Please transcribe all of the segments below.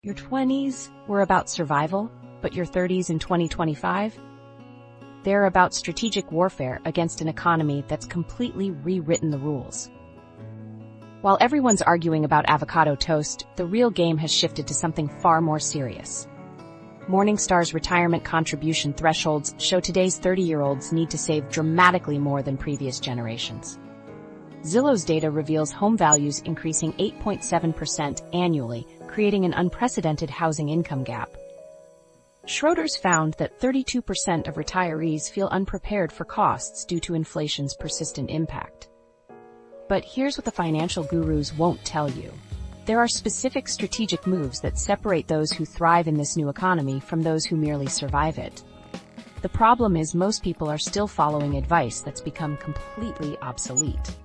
Your 20s were about survival, but your 30s in 2025? They're about strategic warfare against an economy that's completely rewritten the rules. While everyone's arguing about avocado toast, the real game has shifted to something far more serious. Morningstar's retirement contribution thresholds show today's 30-year-olds need to save dramatically more than previous generations. Zillow's data reveals home values increasing 8.7% annually, creating an unprecedented housing income gap. Schroders found that 32% of retirees feel unprepared for costs due to inflation's persistent impact. But here's what the financial gurus won't tell you. There are specific strategic moves that separate those who thrive in this new economy from those who merely survive it. The problem is most people are still following advice that's become completely obsolete.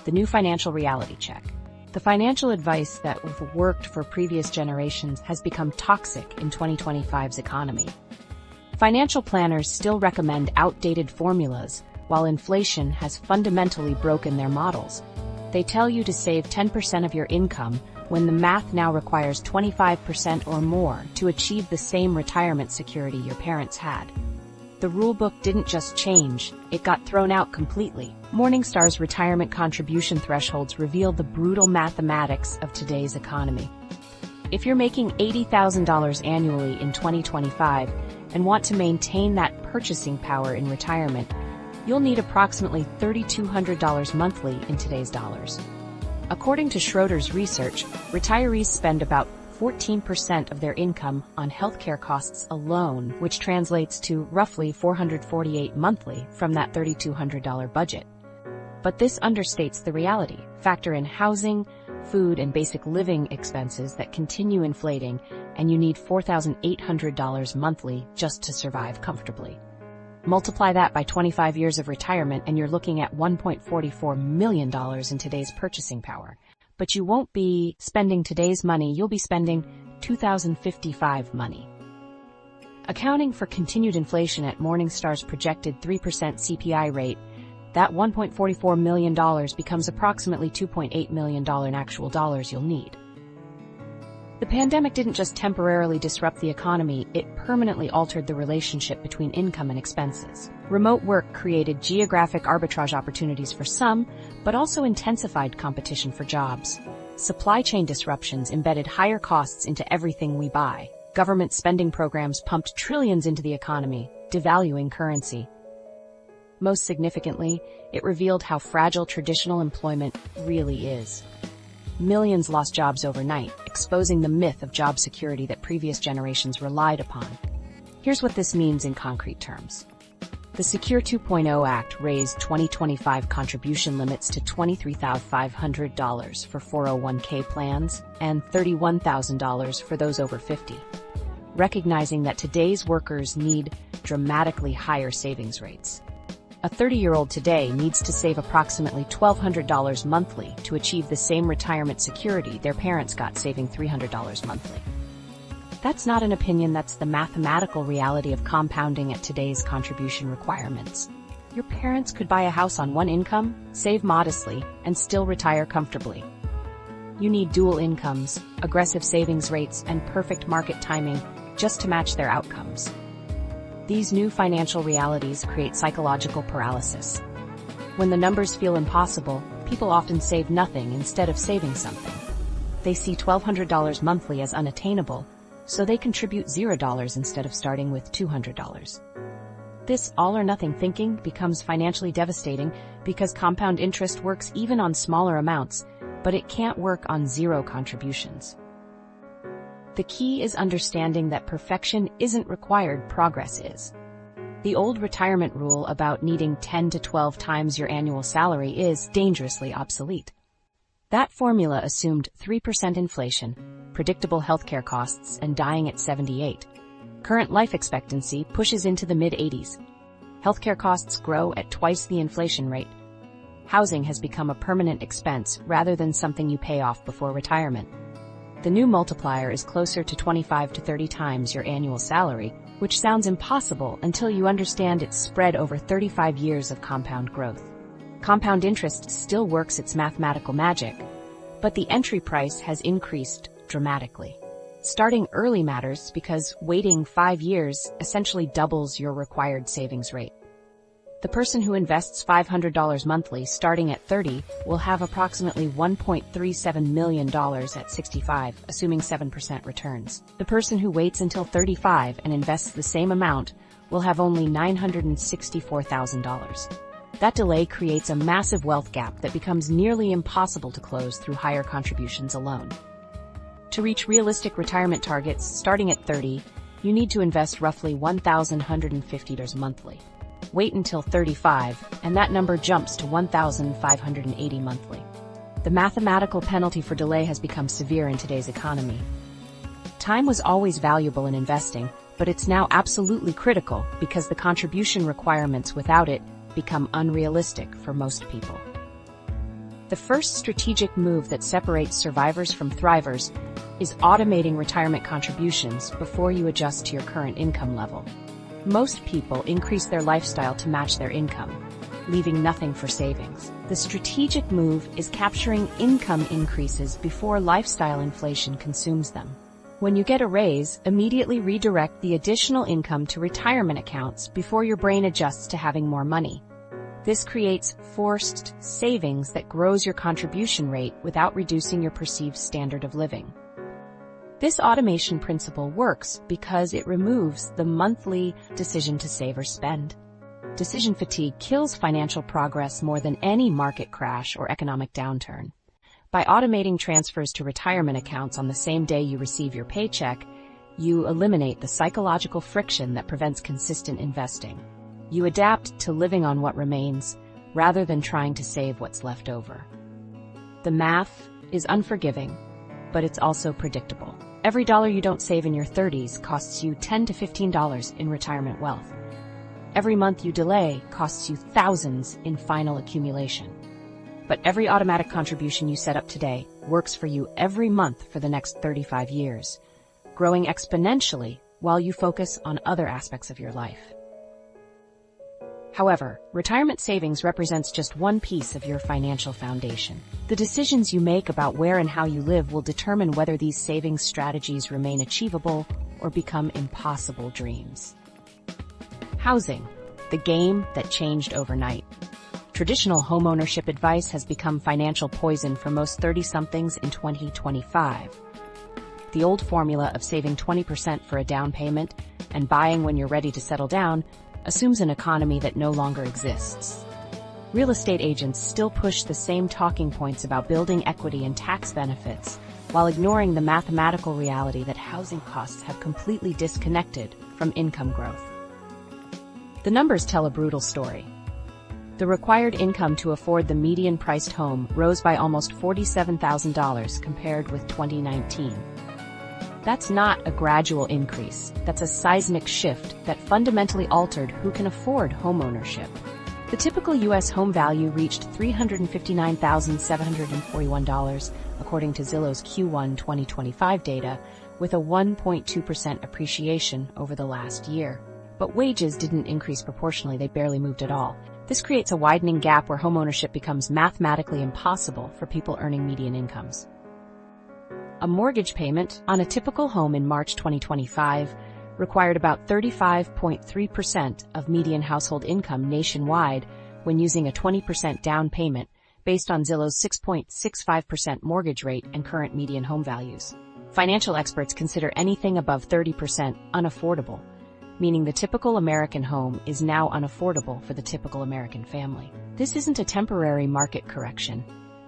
The new financial reality check. The financial advice that worked for previous generations has become toxic in 2025's economy. Financial planners still recommend outdated formulas, while inflation has fundamentally broken their models. They tell you to save 10% of your income when the math now requires 25% or more to achieve the same retirement security your parents had. The rulebook didn't just change, it got thrown out completely. Morningstar's retirement contribution thresholds reveal the brutal mathematics of today's economy. If you're making $80,000 annually in 2025 and want to maintain that purchasing power in retirement, you'll need approximately $3,200 monthly in today's dollars. According to Schroders research, retirees spend about 14% of their income on healthcare costs alone, which translates to roughly $448 monthly from that $3,200 budget. But this understates the reality. Factor in housing, food, and basic living expenses that continue inflating, and you need $4,800 monthly just to survive comfortably. Multiply that by 25 years of retirement and you're looking at $1.44 million in today's purchasing power. But you won't be spending today's money, you'll be spending 2055 money. Accounting for continued inflation at Morningstar's projected 3% CPI rate, that $1.44 million becomes approximately $2.8 million in actual dollars you'll need. The pandemic didn't just temporarily disrupt the economy, it permanently altered the relationship between income and expenses. Remote work created geographic arbitrage opportunities for some, but also intensified competition for jobs. Supply chain disruptions embedded higher costs into everything we buy. Government spending programs pumped trillions into the economy, devaluing currency. Most significantly, it revealed how fragile traditional employment really is. Millions lost jobs overnight, exposing the myth of job security that previous generations relied upon. Here's what this means in concrete terms. The Secure 2.0 Act raised 2025 contribution limits to $23,500 for 401k plans and $31,000 for those over 50, recognizing that today's workers need dramatically higher savings rates. A 30-year-old today needs to save approximately $1,200 monthly to achieve the same retirement security their parents got saving $300 monthly. That's not an opinion, that's the mathematical reality of compounding at today's contribution requirements. Your parents could buy a house on one income, save modestly, and still retire comfortably. You need dual incomes, aggressive savings rates, and perfect market timing just to match their outcomes. These new financial realities create psychological paralysis. When the numbers feel impossible, people often save nothing instead of saving something. They see $1,200 monthly as unattainable, so they contribute $0 instead of starting with $200. This all-or-nothing thinking becomes financially devastating because compound interest works even on smaller amounts, but it can't work on zero contributions. The key is understanding that perfection isn't required, progress is. The old retirement rule about needing 10 to 12 times your annual salary is dangerously obsolete. That formula assumed 3% inflation, predictable healthcare costs, and dying at 78. Current life expectancy pushes into the mid-80s. Healthcare costs grow at twice the inflation rate. Housing has become a permanent expense rather than something you pay off before retirement. The new multiplier is closer to 25 to 30 times your annual salary, which sounds impossible until you understand it's spread over 35 years of compound growth. Compound interest still works its mathematical magic, but the entry price has increased dramatically. Starting early matters because waiting 5 years essentially doubles your required savings rate. The person who invests $500 monthly starting at 30 will have approximately $1.37 million at 65, assuming 7% returns. The person who waits until 35 and invests the same amount will have only $964,000. That delay creates a massive wealth gap that becomes nearly impossible to close through higher contributions alone. To reach realistic retirement targets starting at 30, you need to invest roughly $1,150 monthly. Wait until 35, and that number jumps to $1,580 monthly. The mathematical penalty for delay has become severe in today's economy. Time was always valuable in investing, but it's now absolutely critical because the contribution requirements without it become unrealistic for most people. The first strategic move that separates survivors from thrivers is automating retirement contributions before you adjust to your current income level. Most people increase their lifestyle to match their income, leaving nothing for savings. The strategic move is capturing income increases before lifestyle inflation consumes them. When you get a raise, immediately redirect the additional income to retirement accounts before your brain adjusts to having more money. This creates forced savings that grows your contribution rate without reducing your perceived standard of living. This automation principle works because it removes the monthly decision to save or spend. Decision fatigue kills financial progress more than any market crash or economic downturn. By automating transfers to retirement accounts on the same day you receive your paycheck, you eliminate the psychological friction that prevents consistent investing. You adapt to living on what remains, rather than trying to save what's left over. The math is unforgiving, but it's also predictable. Every dollar you don't save in your 30s costs you $10 to $15 in retirement wealth. Every month you delay costs you thousands in final accumulation. But every automatic contribution you set up today works for you every month for the next 35 years, growing exponentially while you focus on other aspects of your life. However, retirement savings represents just one piece of your financial foundation. The decisions you make about where and how you live will determine whether these savings strategies remain achievable or become impossible dreams. Housing, the game that changed overnight. Traditional homeownership advice has become financial poison for most 30-somethings in 2025. The old formula of saving 20% for a down payment and buying when you're ready to settle down assumes an economy that no longer exists. Real estate agents still push the same talking points about building equity and tax benefits, while ignoring the mathematical reality that housing costs have completely disconnected from income growth. The numbers tell a brutal story. The required income to afford the median-priced home rose by almost $47,000 compared with 2019. That's not a gradual increase, that's a seismic shift that fundamentally altered who can afford homeownership. The typical U.S. home value reached $359,741, according to Zillow's Q1 2025 data, with a 1.2% appreciation over the last year. But wages didn't increase proportionally, they barely moved at all. This creates a widening gap where homeownership becomes mathematically impossible for people earning median incomes. A mortgage payment on a typical home in March 2025 required about 35.3% of median household income nationwide when using a 20% down payment based on Zillow's 6.65% mortgage rate and current median home values. Financial experts consider anything above 30% unaffordable, meaning the typical American home is now unaffordable for the typical American family. This isn't a temporary market correction.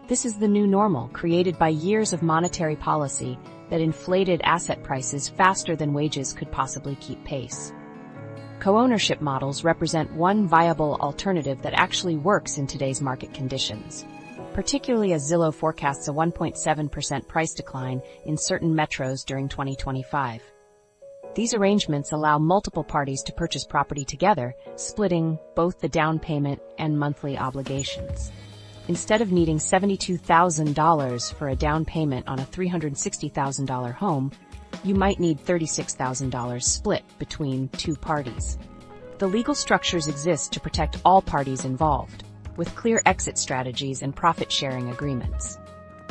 This is the new normal created by years of monetary policy that inflated asset prices faster than wages could possibly keep pace. Co-ownership models represent one viable alternative that actually works in today's market conditions, particularly as Zillow forecasts a 1.7% price decline in certain metros during 2025. These arrangements allow multiple parties to purchase property together, splitting both the down payment and monthly obligations. Instead of needing $72,000 for a down payment on a $360,000 home, you might need $36,000 split between two parties. The legal structures exist to protect all parties involved, with clear exit strategies and profit-sharing agreements.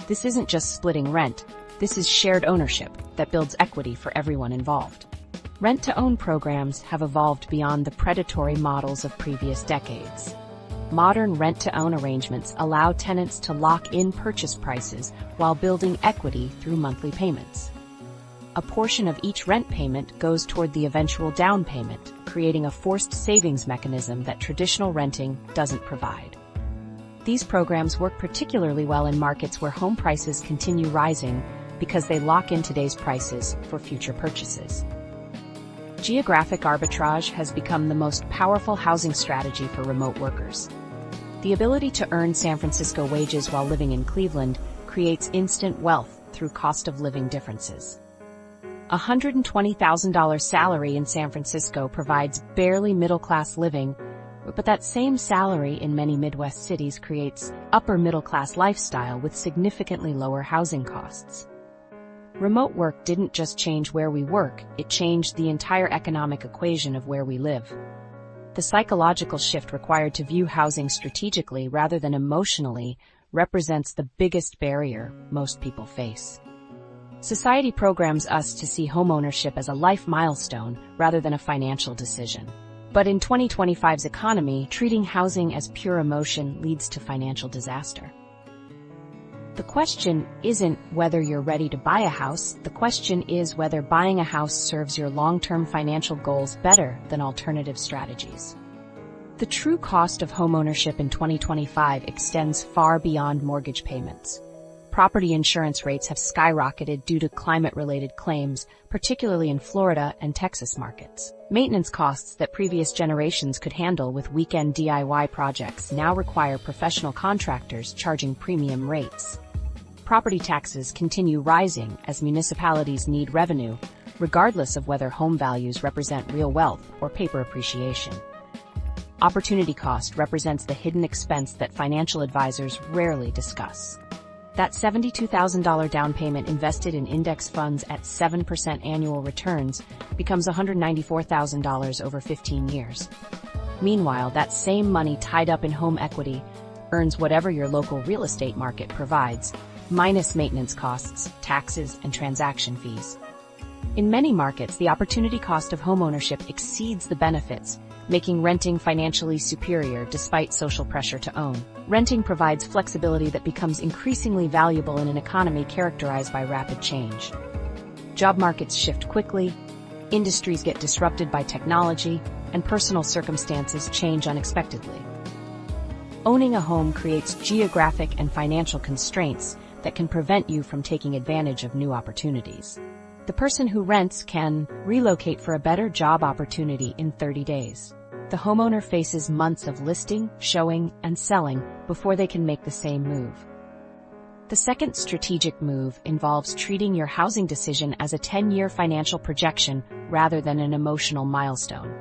This isn't just splitting rent, This is shared ownership that builds equity for everyone involved. Rent-to-own programs have evolved beyond the predatory models of previous decades. Modern rent-to-own arrangements allow tenants to lock in purchase prices while building equity through monthly payments. A portion of each rent payment goes toward the eventual down payment, creating a forced savings mechanism that traditional renting doesn't provide. These programs work particularly well in markets where home prices continue rising because they lock in today's prices for future purchases. Geographic arbitrage has become the most powerful housing strategy for remote workers. The ability to earn San Francisco wages while living in Cleveland creates instant wealth through cost of living differences. A $120,000 salary in San Francisco provides barely middle-class living, but that same salary in many Midwest cities creates upper middle-class lifestyle with significantly lower housing costs. Remote work didn't just change where we work, it changed the entire economic equation of where we live. The psychological shift required to view housing strategically rather than emotionally represents the biggest barrier most people face. Society programs us to see homeownership as a life milestone rather than a financial decision. But in 2025's economy, treating housing as pure emotion leads to financial disaster. The question isn't whether you're ready to buy a house, the question is whether buying a house serves your long-term financial goals better than alternative strategies. The true cost of homeownership in 2025 extends far beyond mortgage payments. Property insurance rates have skyrocketed due to climate-related claims, particularly in Florida and Texas markets. Maintenance costs that previous generations could handle with weekend DIY projects now require professional contractors charging premium rates. Property taxes continue rising as municipalities need revenue, regardless of whether home values represent real wealth or paper appreciation. Opportunity cost represents the hidden expense that financial advisors rarely discuss. That $72,000 down payment invested in index funds at 7% annual returns becomes $194,000 over 15 years. Meanwhile, that same money tied up in home equity earns whatever your local real estate market provides, minus maintenance costs, taxes, and transaction fees. In many markets, the opportunity cost of homeownership exceeds the benefits, making renting financially superior despite social pressure to own. Renting provides flexibility that becomes increasingly valuable in an economy characterized by rapid change. Job markets shift quickly, industries get disrupted by technology, and personal circumstances change unexpectedly. Owning a home creates geographic and financial constraints that can prevent you from taking advantage of new opportunities. The person who rents can relocate for a better job opportunity in 30 days. The homeowner faces months of listing, showing, and selling before they can make the same move. The second strategic move involves treating your housing decision as a 10-year financial projection rather than an emotional milestone.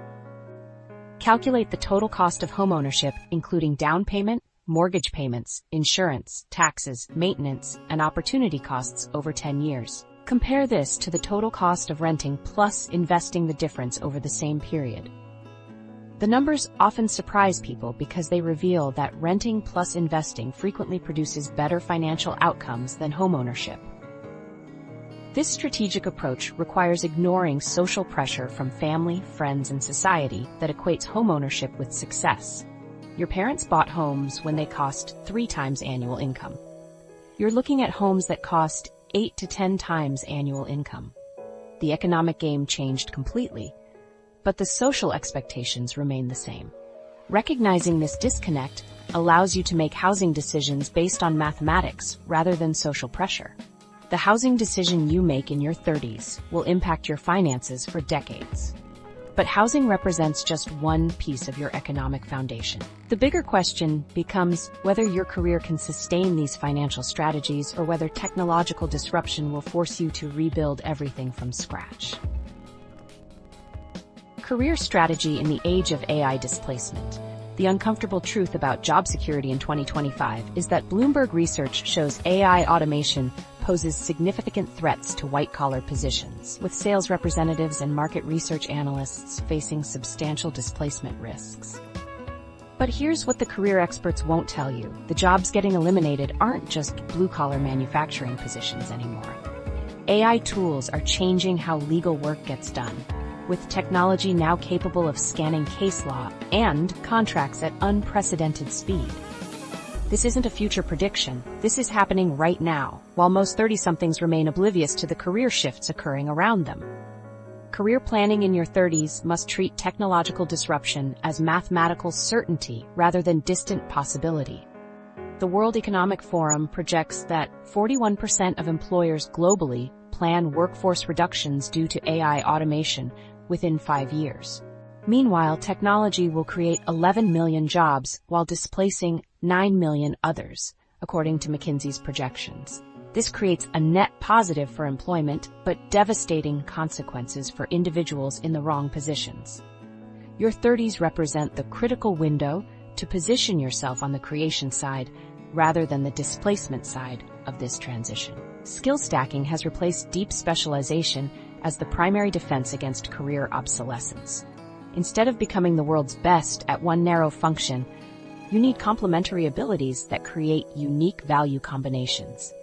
Calculate the total cost of homeownership, including down payment, mortgage payments, insurance, taxes, maintenance, and opportunity costs over 10 years. Compare this to the total cost of renting plus investing the difference over the same period. The numbers often surprise people because they reveal that renting plus investing frequently produces better financial outcomes than homeownership. This strategic approach requires ignoring social pressure from family, friends, and society that equates homeownership with success. Your parents bought homes when they cost 3 times annual income. You're looking at homes that cost 8 to 10 times annual income. The economic game changed completely, but the social expectations remain the same. Recognizing this disconnect allows you to make housing decisions based on mathematics rather than social pressure. The housing decision you make in your 30s will impact your finances for decades. But housing represents just one piece of your economic foundation. The bigger question becomes whether your career can sustain these financial strategies or whether technological disruption will force you to rebuild everything from scratch. Career strategy in the age of AI displacement. The uncomfortable truth about job security in 2025 is that Bloomberg research shows AI automation poses significant threats to white-collar positions, with sales representatives and market research analysts facing substantial displacement risks. But here's what the career experts won't tell you. The jobs getting eliminated aren't just blue-collar manufacturing positions anymore. AI tools are changing how legal work gets done, with technology now capable of scanning case law and contracts at unprecedented speed. This isn't a future prediction. This is happening right now, while most 30-somethings remain oblivious to the career shifts occurring around them. Career planning in your 30s must treat technological disruption as mathematical certainty rather than distant possibility. The World Economic Forum projects that 41% of employers globally plan workforce reductions due to AI automation within 5 years. Meanwhile, technology will create 11 million jobs while displacing 9 million others, according to McKinsey's projections. This creates a net positive for employment, but devastating consequences for individuals in the wrong positions. Your 30s represent the critical window to position yourself on the creation side rather than the displacement side of this transition. Skill stacking has replaced deep specialization as the primary defense against career obsolescence. Instead of becoming the world's best at one narrow function, you need complementary abilities that create unique value combinations.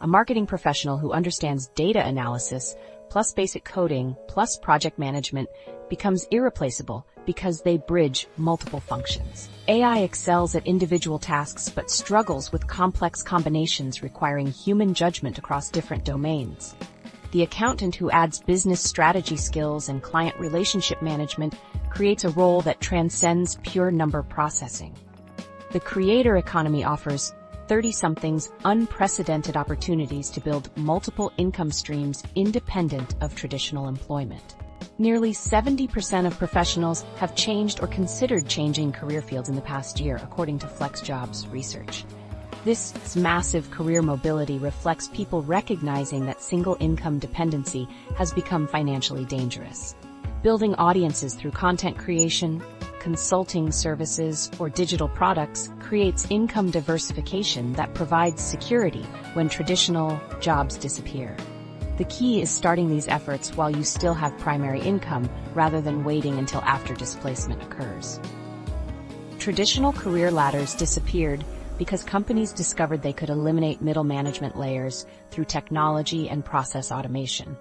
A marketing professional who understands data analysis plus basic coding plus project management becomes irreplaceable because they bridge multiple functions. AI excels at individual tasks but struggles with complex combinations requiring human judgment across different domains. The accountant who adds business strategy skills and client relationship management creates a role that transcends pure number processing. The creator economy offers 30-somethings unprecedented opportunities to build multiple income streams independent of traditional employment. Nearly 70% of professionals have changed or considered changing career fields in the past year, according to FlexJobs research. This massive career mobility reflects people recognizing that single income dependency has become financially dangerous. Building audiences through content creation, consulting services, or digital products creates income diversification that provides security when traditional jobs disappear. The key is starting these efforts while you still have primary income rather than waiting until after displacement occurs. Traditional career ladders disappeared because companies discovered they could eliminate middle management layers through technology and process automation.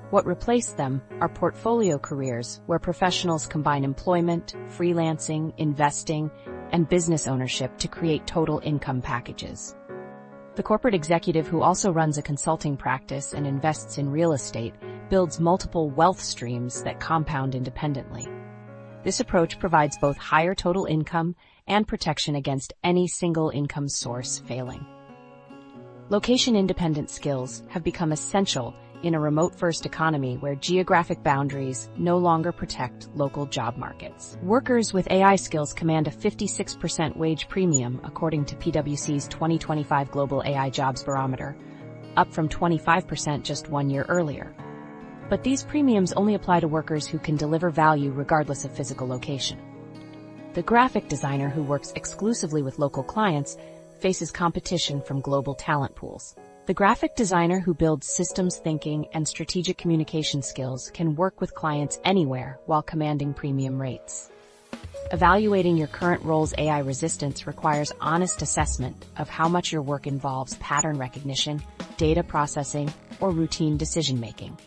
What replaced them are portfolio careers where professionals combine employment, freelancing, investing, and business ownership to create total income packages. The corporate executive who also runs a consulting practice and invests in real estate builds multiple wealth streams that compound independently. This approach provides both higher total income and protection against any single income source failing. Location-independent skills have become essential in a remote-first economy where geographic boundaries no longer protect local job markets. Workers with AI skills command a 56% wage premium, according to PwC's 2025 Global AI Jobs Barometer, up from 25% just 1 year earlier. But these premiums only apply to workers who can deliver value regardless of physical location. The graphic designer who works exclusively with local clients faces competition from global talent pools. The graphic designer who builds systems thinking and strategic communication skills can work with clients anywhere while commanding premium rates. Evaluating your current role's AI resistance requires honest assessment of how much your work involves pattern recognition, data processing, or routine decision-making.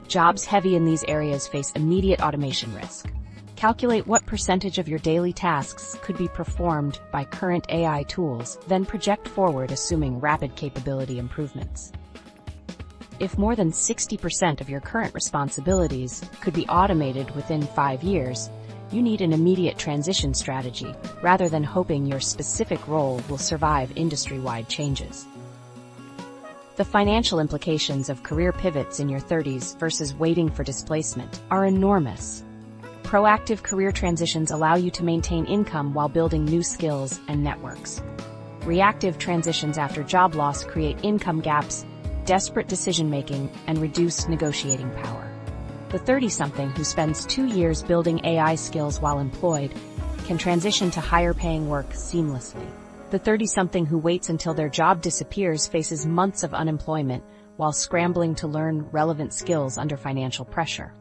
Jobs heavy in these areas face immediate automation risk. Calculate what percentage of your daily tasks could be performed by current AI tools, then project forward assuming rapid capability improvements. If more than 60% of your current responsibilities could be automated within 5 years, you need an immediate transition strategy rather than hoping your specific role will survive industry-wide changes. The financial implications of career pivots in your 30s versus waiting for displacement are enormous. Proactive career transitions allow you to maintain income while building new skills and networks. Reactive transitions after job loss create income gaps, desperate decision-making, and reduced negotiating power. The 30-something who spends 2 years building AI skills while employed can transition to higher-paying work seamlessly. The 30-something who waits until their job disappears faces months of unemployment while scrambling to learn relevant skills under financial pressure.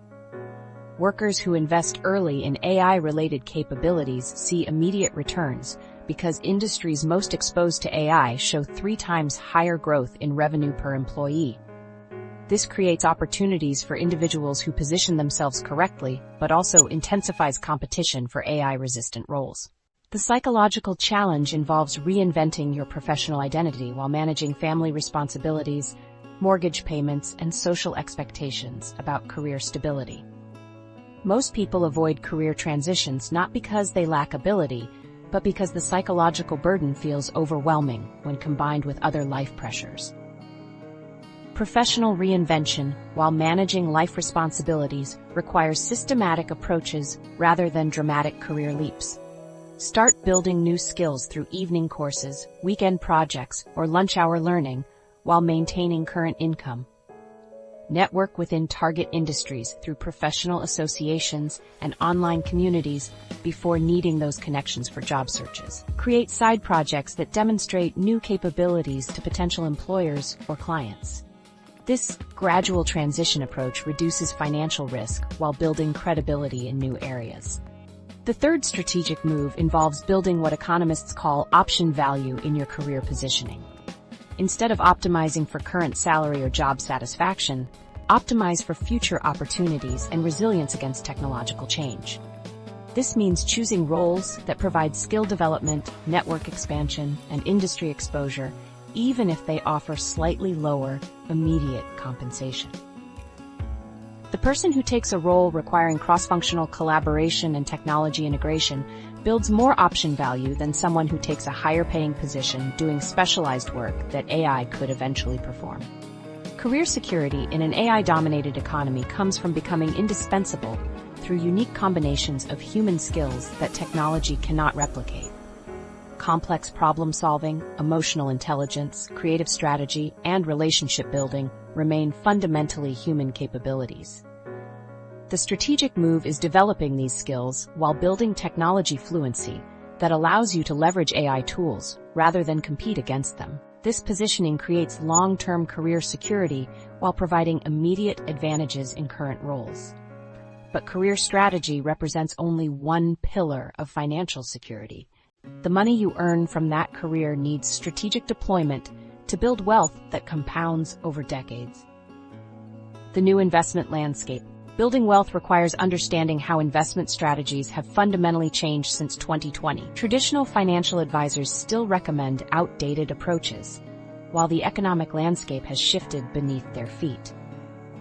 Workers who invest early in AI-related capabilities see immediate returns because industries most exposed to AI show 3 times higher growth in revenue per employee, This creates opportunities for individuals who position themselves correctly, but also intensifies competition for AI-resistant roles. The psychological challenge involves reinventing your professional identity while managing family responsibilities, mortgage payments, and social expectations about career stability. Most people avoid career transitions not because they lack ability, but because the psychological burden feels overwhelming when combined with other life pressures. Professional reinvention, while managing life responsibilities, requires systematic approaches rather than dramatic career leaps. Start building new skills through evening courses, weekend projects, or lunch-hour learning while maintaining current income. Network within target industries through professional associations and online communities before needing those connections for job searches. Create side projects that demonstrate new capabilities to potential employers or clients. This gradual transition approach reduces financial risk while building credibility in new areas. The third strategic move involves building what economists call option value in your career positioning. Instead of optimizing for current salary or job satisfaction, optimize for future opportunities and resilience against technological change. This means choosing roles that provide skill development, network expansion, and industry exposure, even if they offer slightly lower, immediate compensation. The person who takes a role requiring cross-functional collaboration and technology integration builds more option value than someone who takes a higher-paying position doing specialized work that AI could eventually perform. Career security in an AI-dominated economy comes from becoming indispensable through unique combinations of human skills that technology cannot replicate. Complex problem-solving, emotional intelligence, creative strategy, and relationship building remain fundamentally human capabilities. The strategic move is developing these skills while building technology fluency that allows you to leverage AI tools rather than compete against them. This positioning creates long-term career security while providing immediate advantages in current roles. But career strategy represents only one pillar of financial security. The money you earn from that career needs strategic deployment to build wealth that compounds over decades. The new investment landscape. Building wealth requires understanding how investment strategies have fundamentally changed since 2020. Traditional financial advisors still recommend outdated approaches, while the economic landscape has shifted beneath their feet.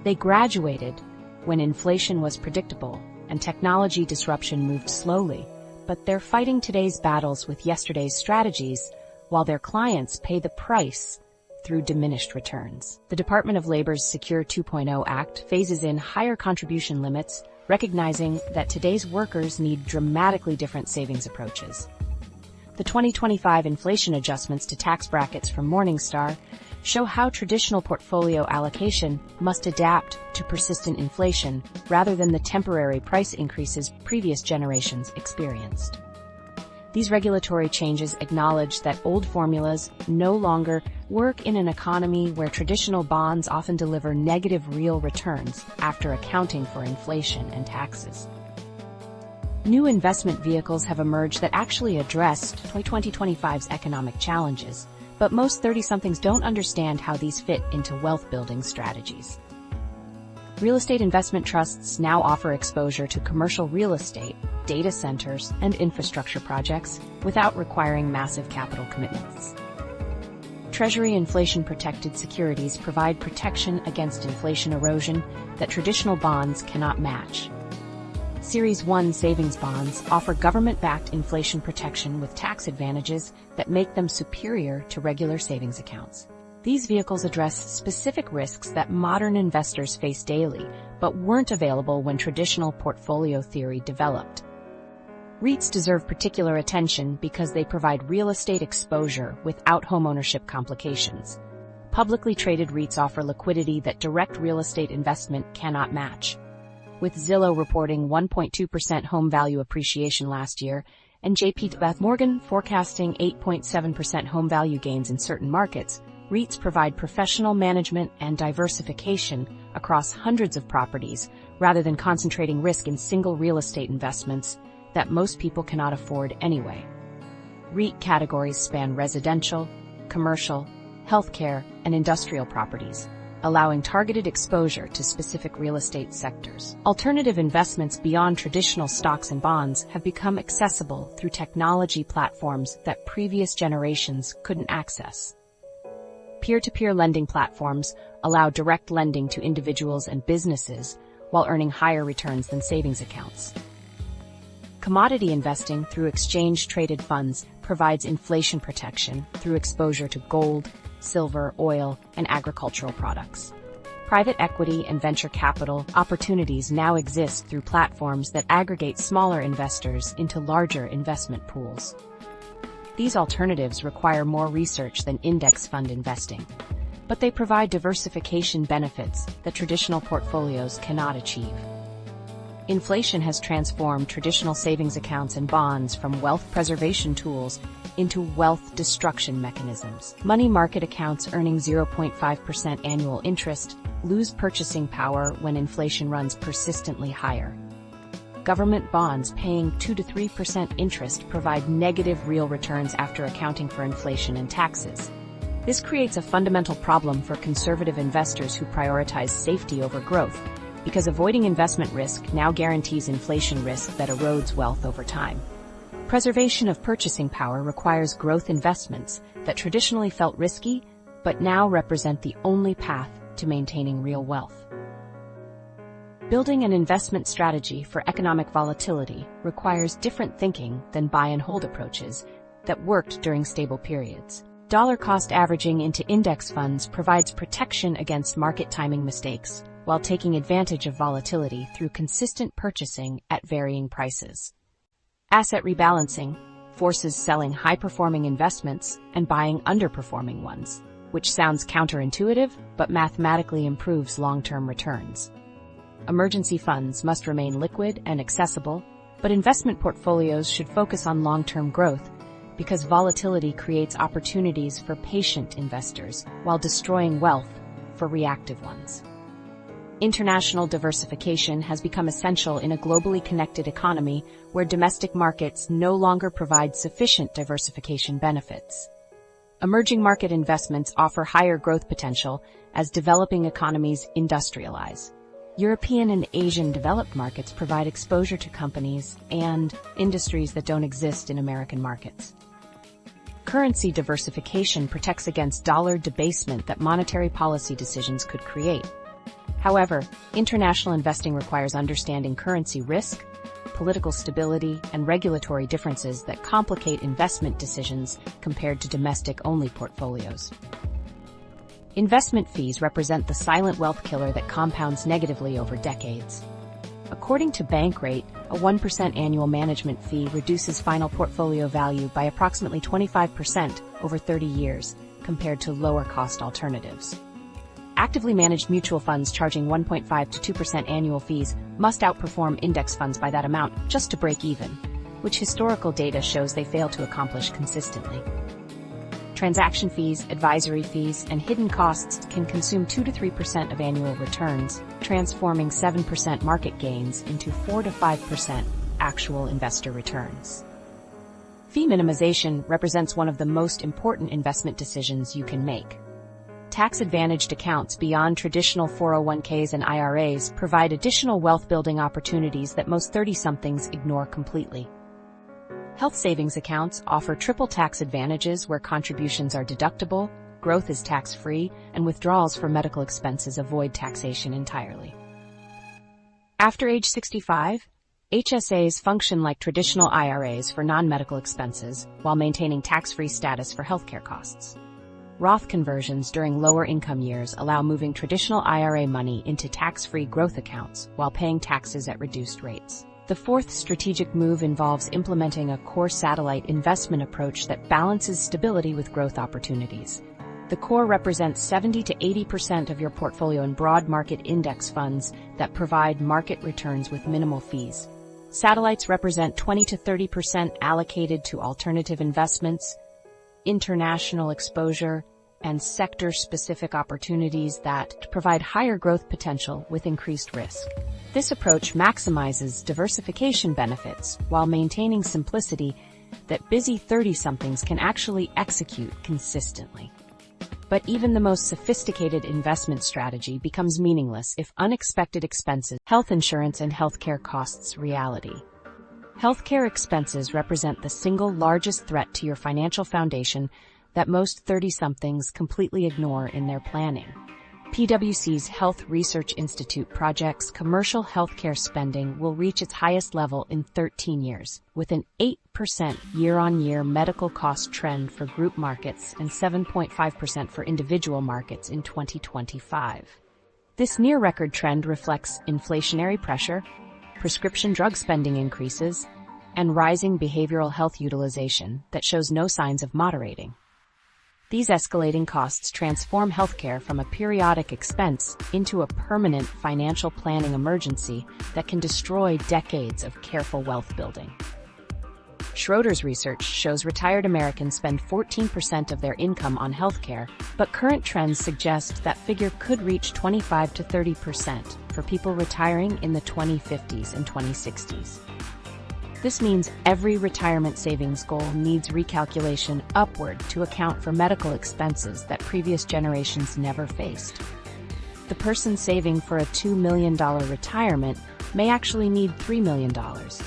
They graduated when inflation was predictable and technology disruption moved slowly, but they're fighting today's battles with yesterday's strategies, while their clients pay the price through diminished returns. The Department of Labor's Secure 2.0 Act phases in higher contribution limits, recognizing that today's workers need dramatically different savings approaches. The 2025 inflation adjustments to tax brackets from Morningstar show how traditional portfolio allocation must adapt to persistent inflation rather than the temporary price increases previous generations experienced. These regulatory changes acknowledge that old formulas no longer work in an economy where traditional bonds often deliver negative real returns after accounting for inflation and taxes. New investment vehicles have emerged that actually address 2025's economic challenges, but most 30-somethings don't understand how these fit into wealth-building strategies. Real estate investment trusts now offer exposure to commercial real estate, data centers, and infrastructure projects without requiring massive capital commitments. Treasury inflation-protected securities provide protection against inflation erosion that traditional bonds cannot match. Series 1 savings bonds offer government-backed inflation protection with tax advantages that make them superior to regular savings accounts. These vehicles address specific risks that modern investors face daily, but weren't available when traditional portfolio theory developed. REITs deserve particular attention because they provide real estate exposure without homeownership complications. Publicly traded REITs offer liquidity that direct real estate investment cannot match. With Zillow reporting 1.2% home value appreciation last year, and JP Morgan forecasting 8.7% home value gains in certain markets, REITs provide professional management and diversification across hundreds of properties rather than concentrating risk in single real estate investments that most people cannot afford anyway. REIT categories span residential, commercial, healthcare, and industrial properties, allowing targeted exposure to specific real estate sectors. Alternative investments beyond traditional stocks and bonds have become accessible through technology platforms that previous generations couldn't access. Peer-to-peer lending platforms allow direct lending to individuals and businesses while earning higher returns than savings accounts. Commodity investing through exchange-traded funds provides inflation protection through exposure to gold, silver, oil, and agricultural products. Private equity and venture capital opportunities now exist through platforms that aggregate smaller investors into larger investment pools. These alternatives require more research than index fund investing, but they provide diversification benefits that traditional portfolios cannot achieve. Inflation has transformed traditional savings accounts and bonds from wealth preservation tools into wealth destruction mechanisms. Money market accounts earning 0.5% annual interest lose purchasing power when inflation runs persistently higher. Government bonds paying 2 to 3% interest provide negative real returns after accounting for inflation and taxes. This creates a fundamental problem for conservative investors who prioritize safety over growth, because avoiding investment risk now guarantees inflation risk that erodes wealth over time. Preservation of purchasing power requires growth investments that traditionally felt risky, but now represent the only path to maintaining real wealth. Building an investment strategy for economic volatility requires different thinking than buy and hold approaches that worked during stable periods. Dollar cost averaging into index funds provides protection against market timing mistakes, while taking advantage of volatility through consistent purchasing at varying prices. Asset rebalancing forces selling high-performing investments and buying underperforming ones, which sounds counterintuitive but mathematically improves long-term returns. Emergency funds must remain liquid and accessible, but investment portfolios should focus on long-term growth because volatility creates opportunities for patient investors while destroying wealth for reactive ones. International diversification has become essential in a globally connected economy where domestic markets no longer provide sufficient diversification benefits. Emerging market investments offer higher growth potential as developing economies industrialize. European and Asian developed markets provide exposure to companies and industries that don't exist in American markets. Currency diversification protects against dollar debasement that monetary policy decisions could create. However, international investing requires understanding currency risk, political stability, and regulatory differences that complicate investment decisions compared to domestic-only portfolios. Investment fees represent the silent wealth killer that compounds negatively over decades. According to Bankrate, a 1% annual management fee reduces final portfolio value by approximately 25% over 30 years, compared to lower-cost alternatives. Actively managed mutual funds charging 1.5 to 2% annual fees must outperform index funds by that amount just to break even, which historical data shows they fail to accomplish consistently. Transaction fees, advisory fees, and hidden costs can consume 2 to 3% of annual returns, transforming 7% market gains into 4 to 5% actual investor returns. Fee minimization represents one of the most important investment decisions you can make. Tax-advantaged accounts beyond traditional 401ks and IRAs provide additional wealth-building opportunities that most 30-somethings ignore completely. Health savings accounts offer triple tax advantages where contributions are deductible, growth is tax-free, and withdrawals for medical expenses avoid taxation entirely. After age 65, HSAs function like traditional IRAs for non-medical expenses while maintaining tax-free status for healthcare costs. Roth conversions during lower income years allow moving traditional IRA money into tax-free growth accounts while paying taxes at reduced rates. The fourth strategic move involves implementing a core satellite investment approach that balances stability with growth opportunities. The core represents 70 to 80% of your portfolio in broad market index funds that provide market returns with minimal fees. Satellites represent 20 to 30% allocated to alternative investments, international exposure, and sector-specific opportunities that provide higher growth potential with increased risk. This approach maximizes diversification benefits while maintaining simplicity that busy 30-somethings can actually execute consistently. But even the most sophisticated investment strategy becomes meaningless if unexpected expenses, health insurance and healthcare costs reality. Healthcare expenses represent the single largest threat to your financial foundation that most 30-somethings completely ignore in their planning. PwC's Health Research Institute projects commercial healthcare spending will reach its highest level in 13 years, with an 8% year-on-year medical cost trend for group markets and 7.5% for individual markets in 2025. This near-record trend reflects inflationary pressure, prescription drug spending increases, and rising behavioral health utilization that shows no signs of moderating. These escalating costs transform healthcare from a periodic expense into a permanent financial planning emergency that can destroy decades of careful wealth building. Schroders research shows retired Americans spend 14% of their income on healthcare, but current trends suggest that figure could reach 25 to 30% for people retiring in the 2050s and 2060s. This means every retirement savings goal needs recalculation upward to account for medical expenses that previous generations never faced. The person saving for a $2 million retirement may actually need $3 million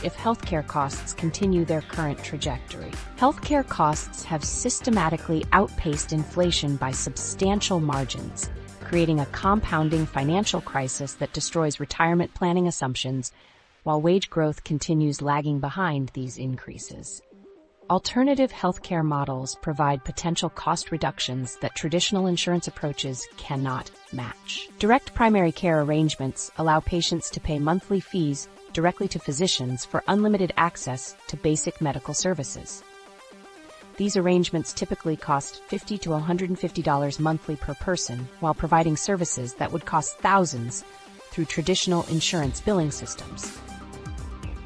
if healthcare costs continue their current trajectory. Healthcare costs have systematically outpaced inflation by substantial margins, creating a compounding financial crisis that destroys retirement planning assumptions, while wage growth continues lagging behind these increases. Alternative healthcare models provide potential cost reductions that traditional insurance approaches cannot match. Direct primary care arrangements allow patients to pay monthly fees directly to physicians for unlimited access to basic medical services. These arrangements typically cost $50 to $150 monthly per person, while providing services that would cost thousands through traditional insurance billing systems.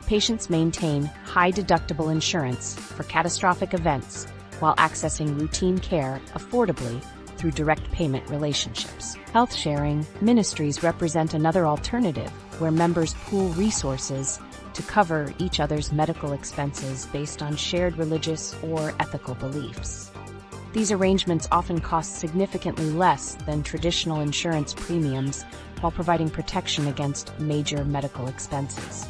Patients maintain high-deductible insurance for catastrophic events while accessing routine care affordably through direct payment relationships. Health-sharing ministries represent another alternative where members pool resources to cover each other's medical expenses based on shared religious or ethical beliefs. These arrangements often cost significantly less than traditional insurance premiums while providing protection against major medical expenses.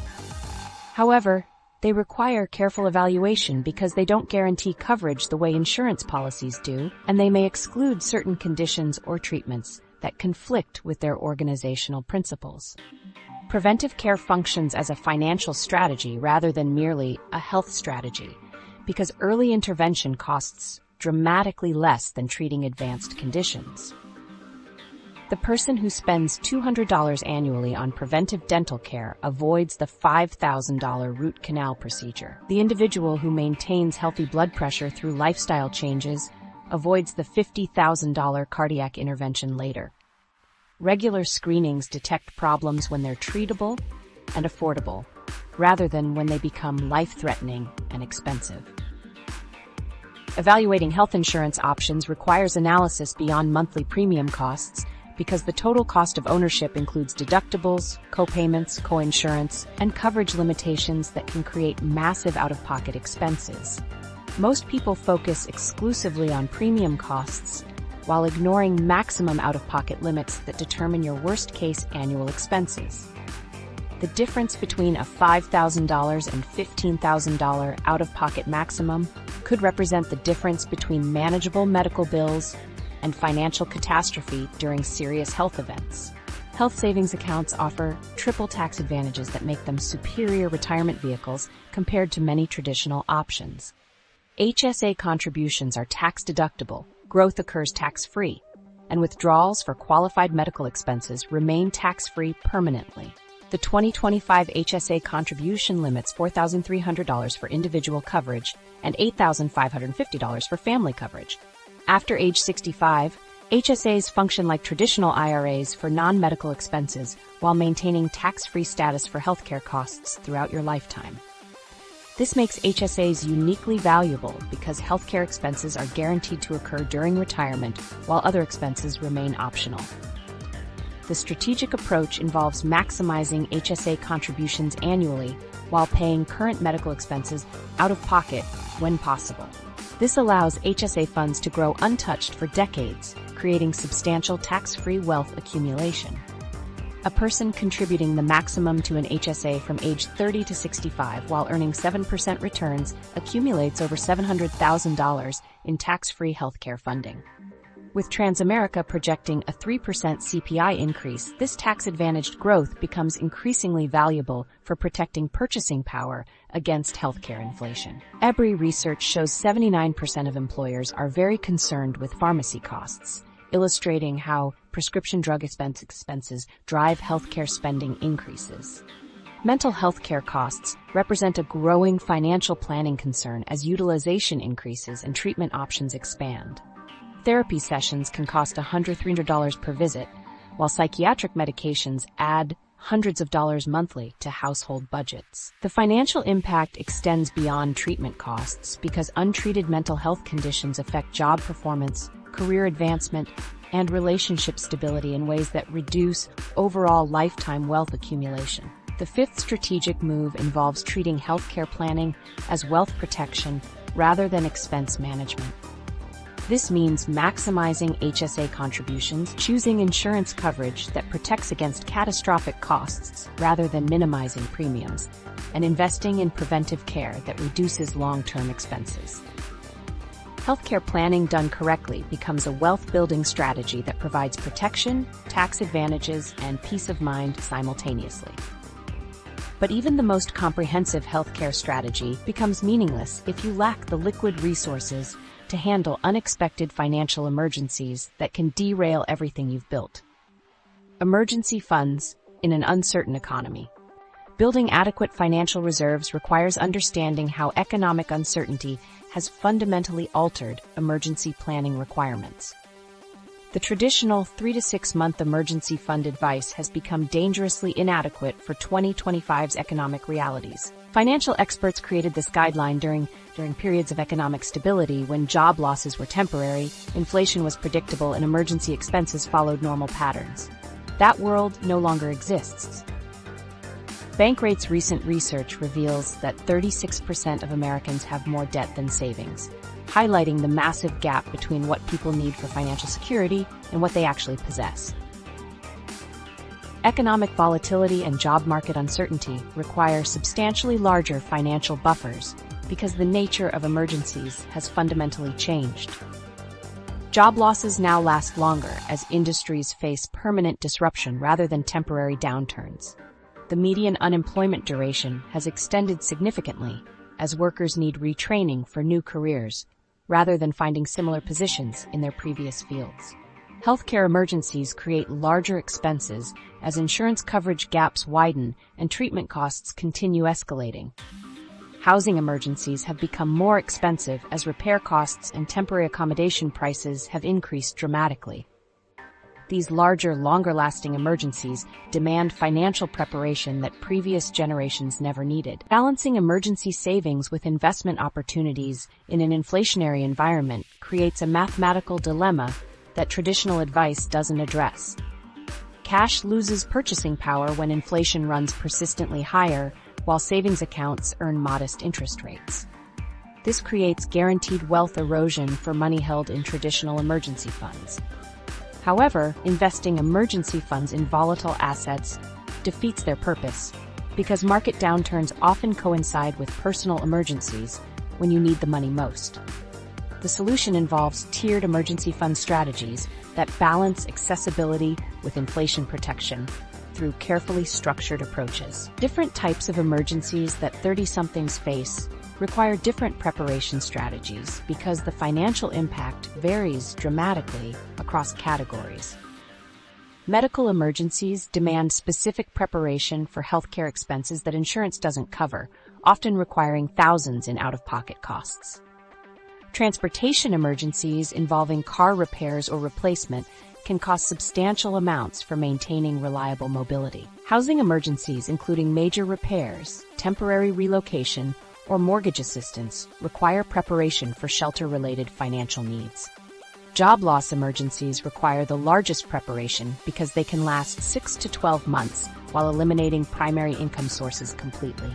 However, they require careful evaluation because they don't guarantee coverage the way insurance policies do, and they may exclude certain conditions or treatments that conflict with their organizational principles. Preventive care functions as a financial strategy rather than merely a health strategy, because early intervention costs dramatically less than treating advanced conditions. The person who spends $200 annually on preventive dental care avoids the $5,000 root canal procedure. The individual who maintains healthy blood pressure through lifestyle changes avoids the $50,000 cardiac intervention later. Regular screenings detect problems when they're treatable and affordable, rather than when they become life-threatening and expensive. Evaluating health insurance options requires analysis beyond monthly premium costs, because the total cost of ownership includes deductibles, co-payments, co-insurance, and coverage limitations that can create massive out-of-pocket expenses. Most people focus exclusively on premium costs, while ignoring maximum out-of-pocket limits that determine your worst-case annual expenses. The difference between a $5,000 and $15,000 out-of-pocket maximum could represent the difference between manageable medical bills and financial catastrophe during serious health events. Health savings accounts offer triple tax advantages that make them superior retirement vehicles compared to many traditional options. HSA contributions are tax-deductible, growth occurs tax-free, and withdrawals for qualified medical expenses remain tax-free permanently. The 2025 HSA contribution limits $4,300 for individual coverage and $8,550 for family coverage. After age 65, HSAs function like traditional IRAs for non-medical expenses while maintaining tax-free status for healthcare costs throughout your lifetime. This makes HSAs uniquely valuable because healthcare expenses are guaranteed to occur during retirement while other expenses remain optional. The strategic approach involves maximizing HSA contributions annually while paying current medical expenses out of pocket when possible. This allows HSA funds to grow untouched for decades, creating substantial tax-free wealth accumulation. A person contributing the maximum to an HSA from age 30 to 65 while earning 7% returns accumulates over $700,000 in tax-free healthcare funding. With Transamerica projecting a 3% CPI increase, this tax-advantaged growth becomes increasingly valuable for protecting purchasing power against healthcare inflation. EBRI research shows 79% of employers are very concerned with pharmacy costs, illustrating how prescription drug expenses drive healthcare spending increases. Mental health care costs represent a growing financial planning concern as utilization increases and treatment options expand. Therapy sessions can cost $100–300 per visit, while psychiatric medications add hundreds of dollars monthly to household budgets. The financial impact extends beyond treatment costs because untreated mental health conditions affect job performance, career advancement, and relationship stability in ways that reduce overall lifetime wealth accumulation. The fifth strategic move involves treating healthcare planning as wealth protection rather than expense management. This means maximizing HSA contributions, choosing insurance coverage that protects against catastrophic costs rather than minimizing premiums, and investing in preventive care that reduces long-term expenses. Healthcare planning done correctly becomes a wealth-building strategy that provides protection, tax advantages, and peace of mind simultaneously. But even the most comprehensive healthcare strategy becomes meaningless if you lack the liquid resources to handle unexpected financial emergencies that can derail everything you've built. Emergency funds in an uncertain economy. Building adequate financial reserves requires understanding how economic uncertainty has fundamentally altered emergency planning requirements. The traditional 3 to 6 month emergency fund advice has become dangerously inadequate for 2025's economic realities. Financial experts created this guideline during periods of economic stability when job losses were temporary, inflation was predictable, and emergency expenses followed normal patterns. That world no longer exists. Bankrate's recent research reveals that 36% of Americans have more debt than savings, highlighting the massive gap between what people need for financial security and what they actually possess. Economic volatility and job market uncertainty require substantially larger financial buffers because the nature of emergencies has fundamentally changed. Job losses now last longer as industries face permanent disruption rather than temporary downturns. The median unemployment duration has extended significantly as workers need retraining for new careers rather than finding similar positions in their previous fields. Healthcare emergencies create larger expenses as insurance coverage gaps widen and treatment costs continue escalating. Housing emergencies have become more expensive as repair costs and temporary accommodation prices have increased dramatically. These larger, longer-lasting emergencies demand financial preparation that previous generations never needed. Balancing emergency savings with investment opportunities in an inflationary environment creates a mathematical dilemma that traditional advice doesn't address. Cash loses purchasing power when inflation runs persistently higher, while savings accounts earn modest interest rates. This creates guaranteed wealth erosion for money held in traditional emergency funds. However, investing emergency funds in volatile assets defeats their purpose because market downturns often coincide with personal emergencies when you need the money most. The solution involves tiered emergency fund strategies that balance accessibility with inflation protection through carefully structured approaches. Different types of emergencies that 30-somethings face require different preparation strategies because the financial impact varies dramatically across categories. Medical emergencies demand specific preparation for healthcare expenses that insurance doesn't cover, often requiring thousands in out-of-pocket costs. Transportation emergencies involving car repairs or replacement can cost substantial amounts for maintaining reliable mobility. Housing emergencies, including major repairs, temporary relocation, or mortgage assistance, require preparation for shelter-related financial needs. Job loss emergencies require the largest preparation because they can last 6 to 12 months while eliminating primary income sources completely.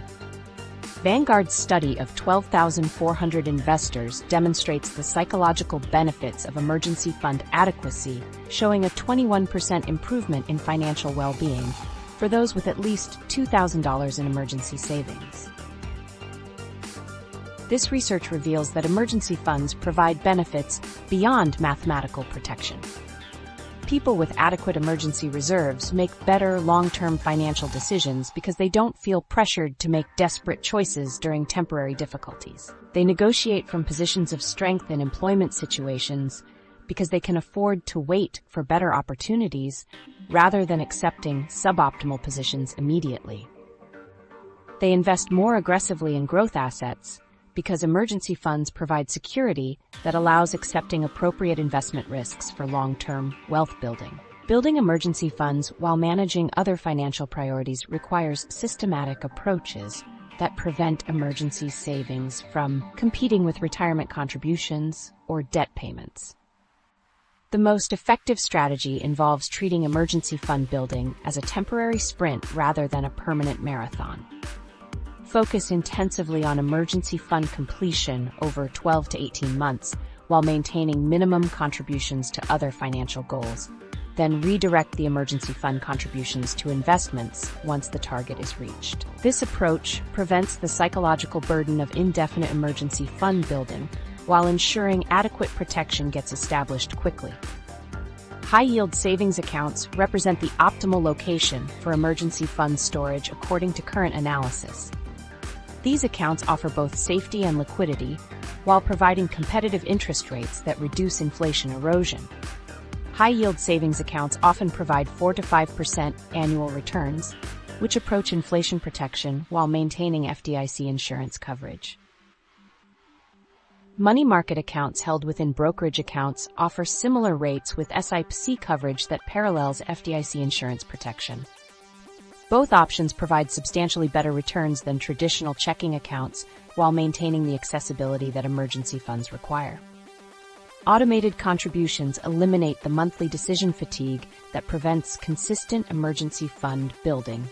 Vanguard's study of 12,400 investors demonstrates the psychological benefits of emergency fund adequacy, showing a 21% improvement in financial well-being for those with at least $2,000 in emergency savings. This research reveals that emergency funds provide benefits beyond mathematical protection. People with adequate emergency reserves make better long-term financial decisions because they don't feel pressured to make desperate choices during temporary difficulties. They negotiate from positions of strength in employment situations because they can afford to wait for better opportunities rather than accepting suboptimal positions immediately. They invest more aggressively in growth assets because emergency funds provide security that allows accepting appropriate investment risks for long-term wealth building. Building emergency funds while managing other financial priorities requires systematic approaches that prevent emergency savings from competing with retirement contributions or debt payments. The most effective strategy involves treating emergency fund building as a temporary sprint rather than a permanent marathon. Focus intensively on emergency fund completion over 12 to 18 months while maintaining minimum contributions to other financial goals. Then redirect the emergency fund contributions to investments once the target is reached. This approach prevents the psychological burden of indefinite emergency fund building while ensuring adequate protection gets established quickly. High-yield savings accounts represent the optimal location for emergency fund storage according to current analysis. These accounts offer both safety and liquidity, while providing competitive interest rates that reduce inflation erosion. High-yield savings accounts often provide 4 to 5% annual returns, which approach inflation protection while maintaining FDIC insurance coverage. Money market accounts held within brokerage accounts offer similar rates with SIPC coverage that parallels FDIC insurance protection. Both options provide substantially better returns than traditional checking accounts while maintaining the accessibility that emergency funds require. Automated contributions eliminate the monthly decision fatigue that prevents consistent emergency fund building.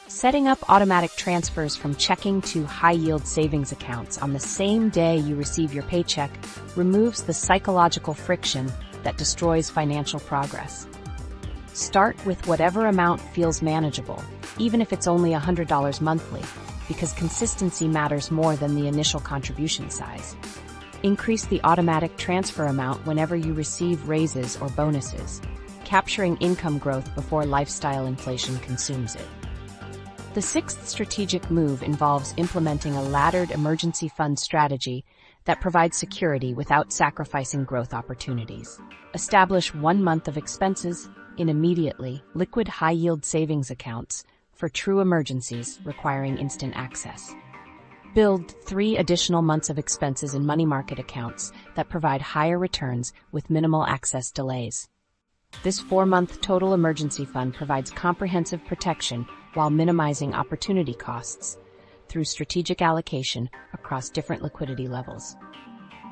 Setting up automatic transfers from checking to high-yield savings accounts on the same day you receive your paycheck removes the psychological friction that destroys financial progress. Start with whatever amount feels manageable, even if it's only $100 monthly, because consistency matters more than the initial contribution size. Increase the automatic transfer amount whenever you receive raises or bonuses, capturing income growth before lifestyle inflation consumes it. The sixth strategic move involves implementing a laddered emergency fund strategy that provides security without sacrificing growth opportunities. Establish 1 month of expenses in immediately liquid high-yield savings accounts for true emergencies requiring instant access. Build 3 additional months of expenses in money market accounts that provide higher returns with minimal access delays. This 4-month total emergency fund provides comprehensive protection while minimizing opportunity costs through strategic allocation across different liquidity levels.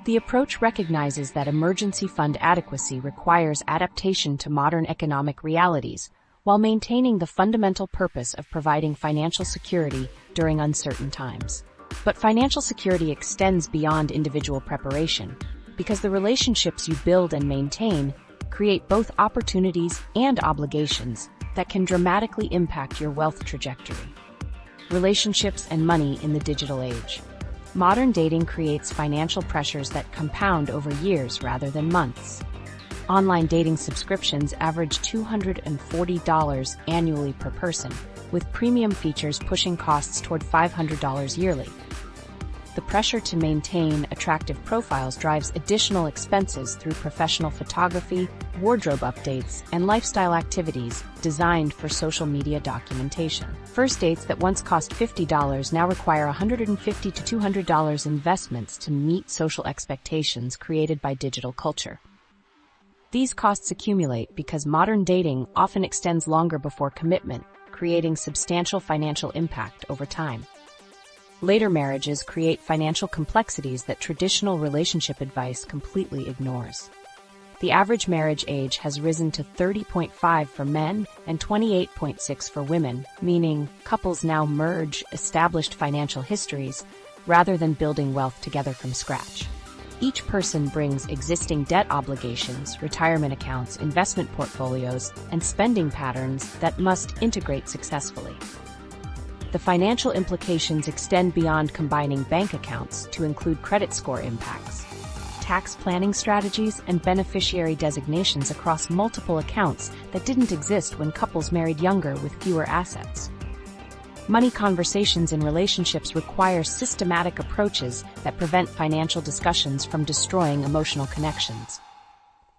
The approach recognizes that emergency fund adequacy requires adaptation to modern economic realities while maintaining the fundamental purpose of providing financial security during uncertain times. But financial security extends beyond individual preparation because the relationships you build and maintain create both opportunities and obligations that can dramatically impact your wealth trajectory. Relationships and money in the digital age. Modern dating creates financial pressures that compound over years rather than months. Online dating subscriptions average $240 annually per person, with premium features pushing costs toward $500 yearly. The pressure to maintain attractive profiles drives additional expenses through professional photography, wardrobe updates, and lifestyle activities designed for social media documentation. First dates that once cost $50 now require $150 to $200 investments to meet social expectations created by digital culture. These costs accumulate because modern dating often extends longer before commitment, creating substantial financial impact over time. Later marriages create financial complexities that traditional relationship advice completely ignores. The average marriage age has risen to 30.5 for men and 28.6 for women, meaning couples now merge established financial histories rather than building wealth together from scratch. Each person brings existing debt obligations, retirement accounts, investment portfolios, and spending patterns that must integrate successfully. The financial implications extend beyond combining bank accounts to include credit score impacts, tax planning strategies, and beneficiary designations across multiple accounts that didn't exist when couples married younger with fewer assets. Money conversations in relationships require systematic approaches that prevent financial discussions from destroying emotional connections.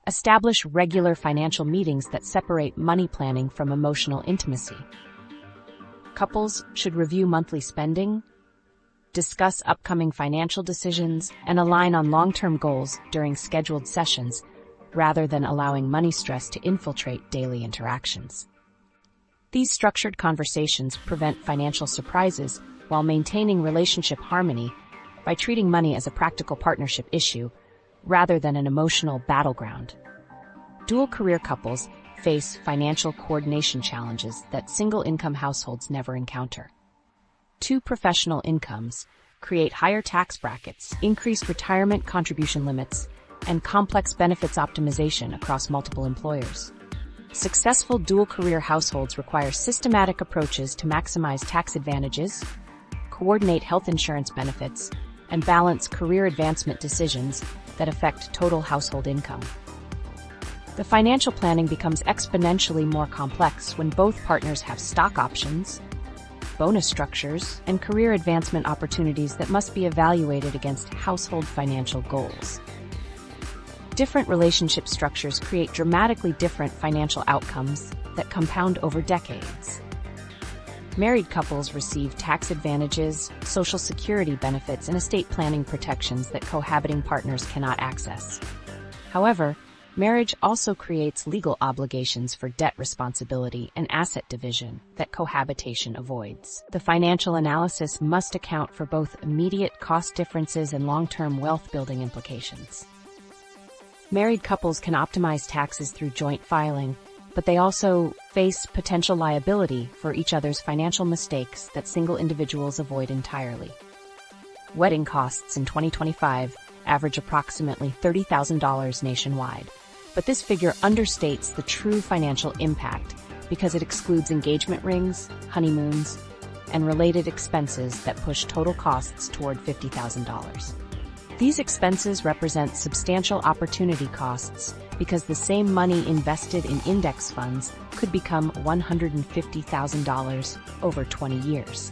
Establish regular financial meetings that separate money planning from emotional intimacy. Couples should review monthly spending, discuss upcoming financial decisions, and align on long-term goals during scheduled sessions, rather than allowing money stress to infiltrate daily interactions. These structured conversations prevent financial surprises while maintaining relationship harmony by treating money as a practical partnership issue rather than an emotional battleground. Dual-career couples face financial coordination challenges that single-income households never encounter. Two professional incomes create higher tax brackets, increased retirement contribution limits, and complex benefits optimization across multiple employers. Successful dual-career households require systematic approaches to maximize tax advantages, coordinate health insurance benefits, and balance career advancement decisions that affect total household income. The financial planning becomes exponentially more complex when both partners have stock options, bonus structures, and career advancement opportunities that must be evaluated against household financial goals. Different relationship structures create dramatically different financial outcomes that compound over decades. Married couples receive tax advantages, Social Security benefits, and estate planning protections that cohabiting partners cannot access. However, marriage also creates legal obligations for debt responsibility and asset division that cohabitation avoids. The financial analysis must account for both immediate cost differences and long-term wealth-building implications. Married couples can optimize taxes through joint filing, but they also face potential liability for each other's financial mistakes that single individuals avoid entirely. Wedding costs in 2025 average approximately $30,000 nationwide, but this figure understates the true financial impact because it excludes engagement rings, honeymoons, and related expenses that push total costs toward $50,000. These expenses represent substantial opportunity costs because the same money invested in index funds could become $150,000 over 20 years.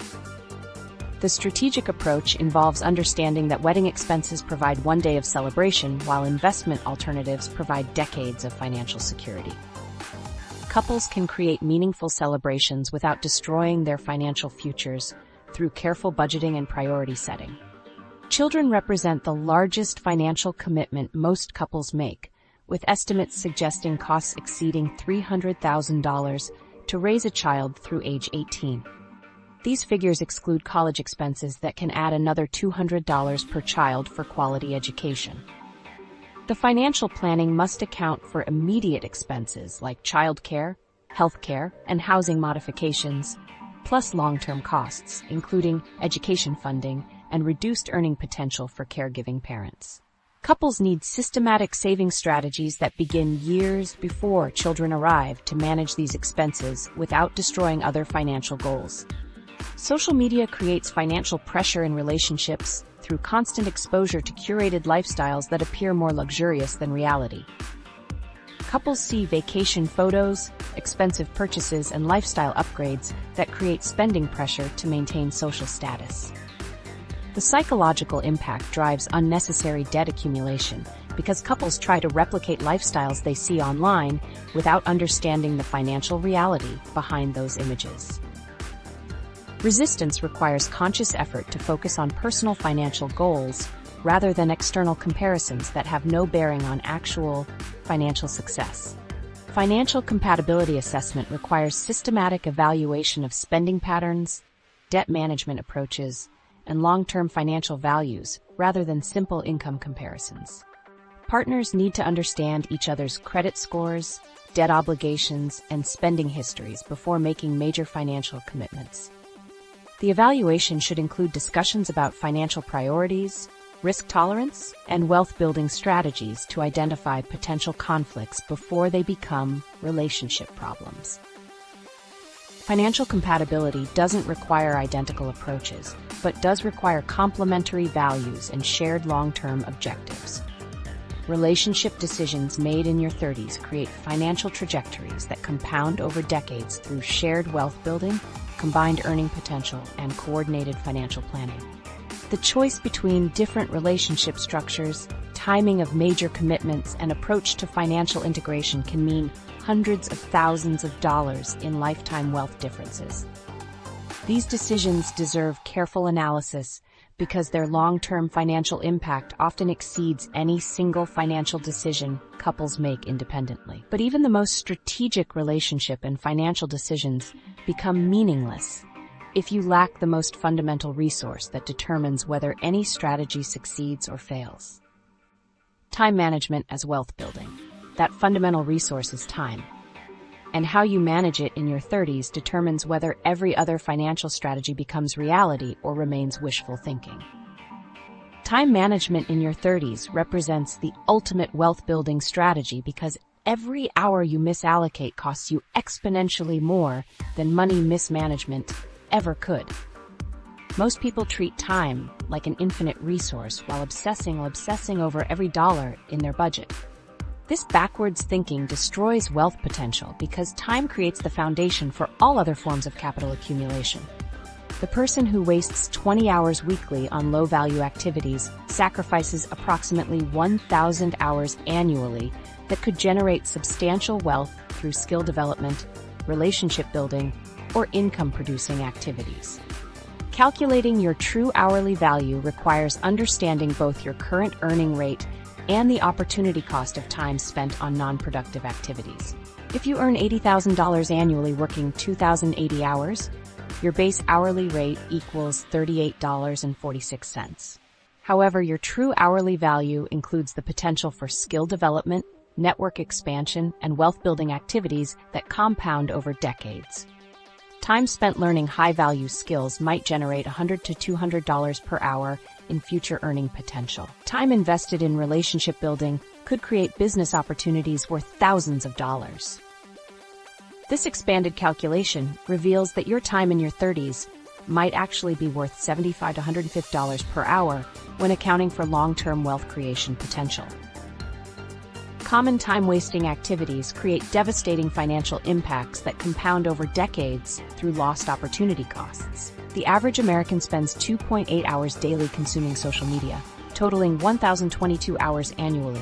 The strategic approach involves understanding that wedding expenses provide one day of celebration while investment alternatives provide decades of financial security. Couples can create meaningful celebrations without destroying their financial futures through careful budgeting and priority setting. Children represent the largest financial commitment most couples make, with estimates suggesting costs exceeding $300,000 to raise a child through age 18. These figures exclude college expenses that can add another $200 per child for quality education. The financial planning must account for immediate expenses like childcare, healthcare, and housing modifications, plus long-term costs, including education funding and reduced earning potential for caregiving parents. Couples need systematic saving strategies that begin years before children arrive to manage these expenses without destroying other financial goals. Social media creates financial pressure in relationships through constant exposure to curated lifestyles that appear more luxurious than reality. Couples see vacation photos, expensive purchases, and lifestyle upgrades that create spending pressure to maintain social status. The psychological impact drives unnecessary debt accumulation because couples try to replicate lifestyles they see online without understanding the financial reality behind those images. Resistance requires conscious effort to focus on personal financial goals rather than external comparisons that have no bearing on actual financial success. Financial compatibility assessment requires systematic evaluation of spending patterns, debt management approaches, and long-term financial values rather than simple income comparisons. Partners need to understand each other's credit scores, debt obligations, and spending histories before making major financial commitments. The evaluation should include discussions about financial priorities, risk tolerance, and wealth-building strategies to identify potential conflicts before they become relationship problems. Financial compatibility doesn't require identical approaches, but does require complementary values and shared long-term objectives. Relationship decisions made in your 30s create financial trajectories that compound over decades through shared wealth building, combined earning potential, and coordinated financial planning. The choice between different relationship structures, timing of major commitments, and approach to financial integration can mean hundreds of thousands of dollars in lifetime wealth differences. These decisions deserve careful analysis because their long-term financial impact often exceeds any single financial decision couples make independently. But even the most strategic relationship and financial decisions become meaningless if you lack the most fundamental resource that determines whether any strategy succeeds or fails. Time management as wealth building. That fundamental resource is time. And how you manage it in your 30s determines whether every other financial strategy becomes reality or remains wishful thinking. Time management in your 30s represents the ultimate wealth-building strategy because every hour you misallocate costs you exponentially more than money mismanagement ever could. Most people treat time like an infinite resource while obsessing over every dollar in their budget. This backwards thinking destroys wealth potential because time creates the foundation for all other forms of capital accumulation. The person who wastes 20 hours weekly on low-value activities sacrifices approximately 1,000 hours annually that could generate substantial wealth through skill development, relationship building, or income-producing activities. Calculating your true hourly value requires understanding both your current earning rate and the opportunity cost of time spent on non-productive activities. If you earn $80,000 annually working 2,080 hours, your base hourly rate equals $38.46. However, your true hourly value includes the potential for skill development, network expansion, and wealth-building activities that compound over decades. Time spent learning high-value skills might generate $100 to $200 per hour in future earning potential. Time invested in relationship building could create business opportunities worth thousands of dollars. This expanded calculation reveals that your time in your 30s might actually be worth $75 to $150 per hour when accounting for long-term wealth creation potential. Common time-wasting activities create devastating financial impacts that compound over decades through lost opportunity costs. The average American spends 2.8 hours daily consuming social media, totaling 1,022 hours annually.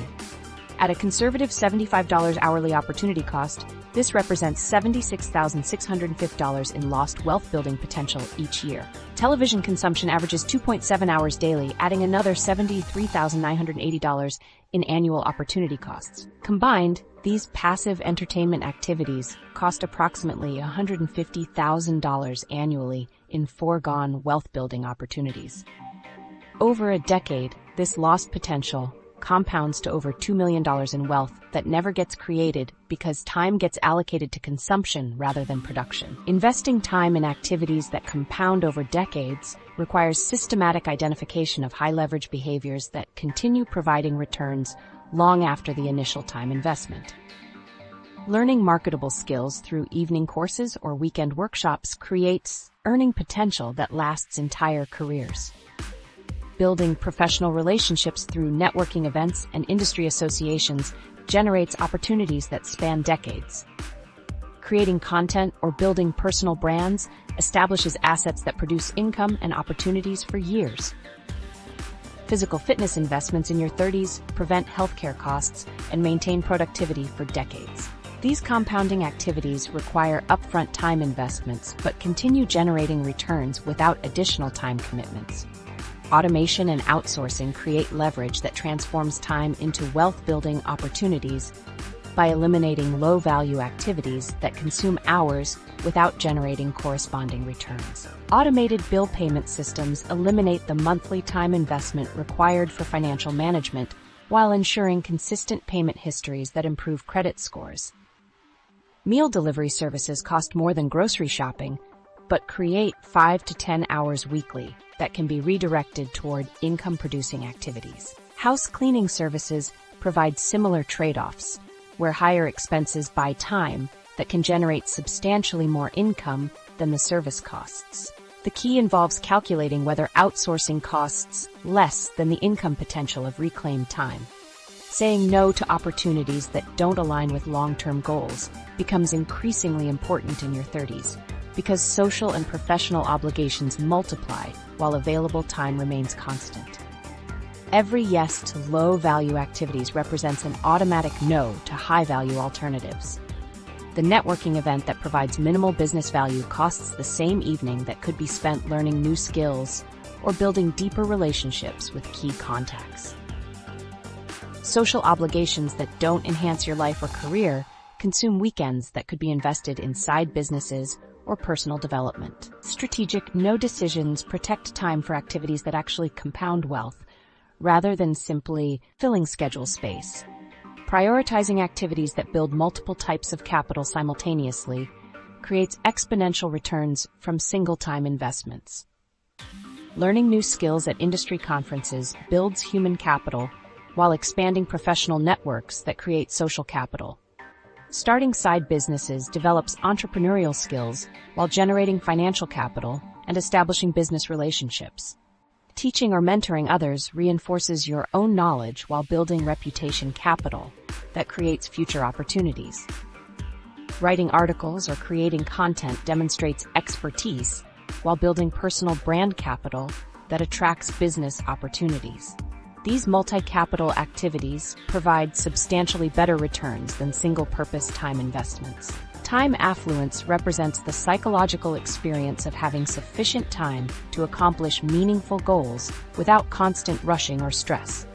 At a conservative $75 hourly opportunity cost, this represents $76,650 in lost wealth-building potential each year. Television consumption averages 2.7 hours daily, adding another $73,980 in annual opportunity costs. Combined, these passive entertainment activities cost approximately $150,000 annually in foregone wealth-building opportunities. Over a decade, this lost potential compounds to over $2 million in wealth that never gets created because time gets allocated to consumption rather than production. Investing time in activities that compound over decades requires systematic identification of high-leverage behaviors that continue providing returns long after the initial time investment. Learning marketable skills through evening courses or weekend workshops creates earning potential that lasts entire careers. Building professional relationships through networking events and industry associations generates opportunities that span decades. Creating content or building personal brands establishes assets that produce income and opportunities for years. Physical fitness investments in your 30s prevent healthcare costs and maintain productivity for decades. These compounding activities require upfront time investments but continue generating returns without additional time commitments. Automation and outsourcing create leverage that transforms time into wealth-building opportunities by eliminating low-value activities that consume hours without generating corresponding returns. Automated bill payment systems eliminate the monthly time investment required for financial management while ensuring consistent payment histories that improve credit scores. Meal delivery services cost more than grocery shopping, but create 5 to 10 hours weekly that can be redirected toward income-producing activities. House cleaning services provide similar trade-offs, where higher expenses buy time that can generate substantially more income than the service costs. The key involves calculating whether outsourcing costs less than the income potential of reclaimed time. Saying no to opportunities that don't align with long-term goals becomes increasingly important in your 30s because social and professional obligations multiply while available time remains constant. Every yes to low-value activities represents an automatic no to high-value alternatives. The networking event that provides minimal business value costs the same evening that could be spent learning new skills or building deeper relationships with key contacts. Social obligations that don't enhance your life or career consume weekends that could be invested in side businesses or personal development. Strategic no decisions protect time for activities that actually compound wealth, rather than simply filling schedule space. Prioritizing activities that build multiple types of capital simultaneously creates exponential returns from single-time investments. Learning new skills at industry conferences builds human capital while expanding professional networks that create social capital. Starting side businesses develops entrepreneurial skills while generating financial capital and establishing business relationships. Teaching or mentoring others reinforces your own knowledge while building reputation capital that creates future opportunities. Writing articles or creating content demonstrates expertise while building personal brand capital that attracts business opportunities. These multi-capital activities provide substantially better returns than single-purpose time investments. Time affluence represents the psychological experience of having sufficient time to accomplish meaningful goals without constant rushing or stress.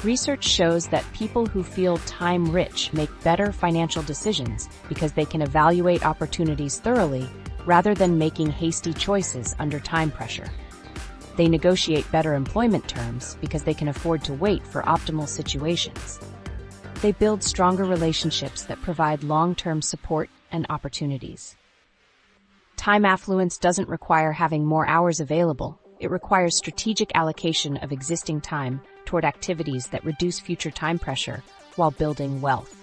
Research shows that people who feel time-rich make better financial decisions because they can evaluate opportunities thoroughly rather than making hasty choices under time pressure. They negotiate better employment terms because they can afford to wait for optimal situations. They build stronger relationships that provide long-term support and opportunities. Time affluence doesn't require having more hours available. It requires strategic allocation of existing time toward activities that reduce future time pressure while building wealth.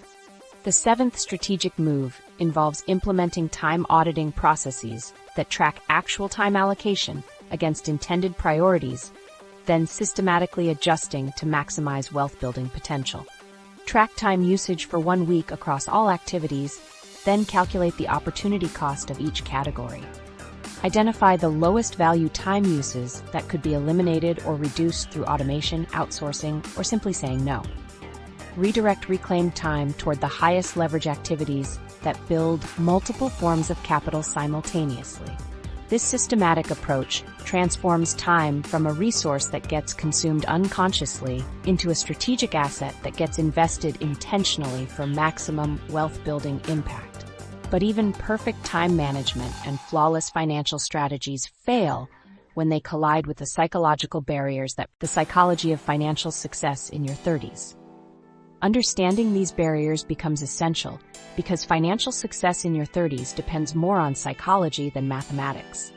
The seventh strategic move involves implementing time auditing processes that track actual time allocation against intended priorities, then systematically adjusting to maximize wealth-building potential. Track time usage for 1 week across all activities, then calculate the opportunity cost of each category. Identify the lowest value time uses that could be eliminated or reduced through automation, outsourcing, or simply saying no. Redirect reclaimed time toward the highest leverage activities that build multiple forms of capital simultaneously. This systematic approach transforms time from a resource that gets consumed unconsciously into a strategic asset that gets invested intentionally for maximum wealth-building impact. But even perfect time management and flawless financial strategies fail when they collide with the psychological barriers that the psychology of financial success in your 30s. Understanding these barriers becomes essential because financial success in your 30s depends more on psychology than mathematics.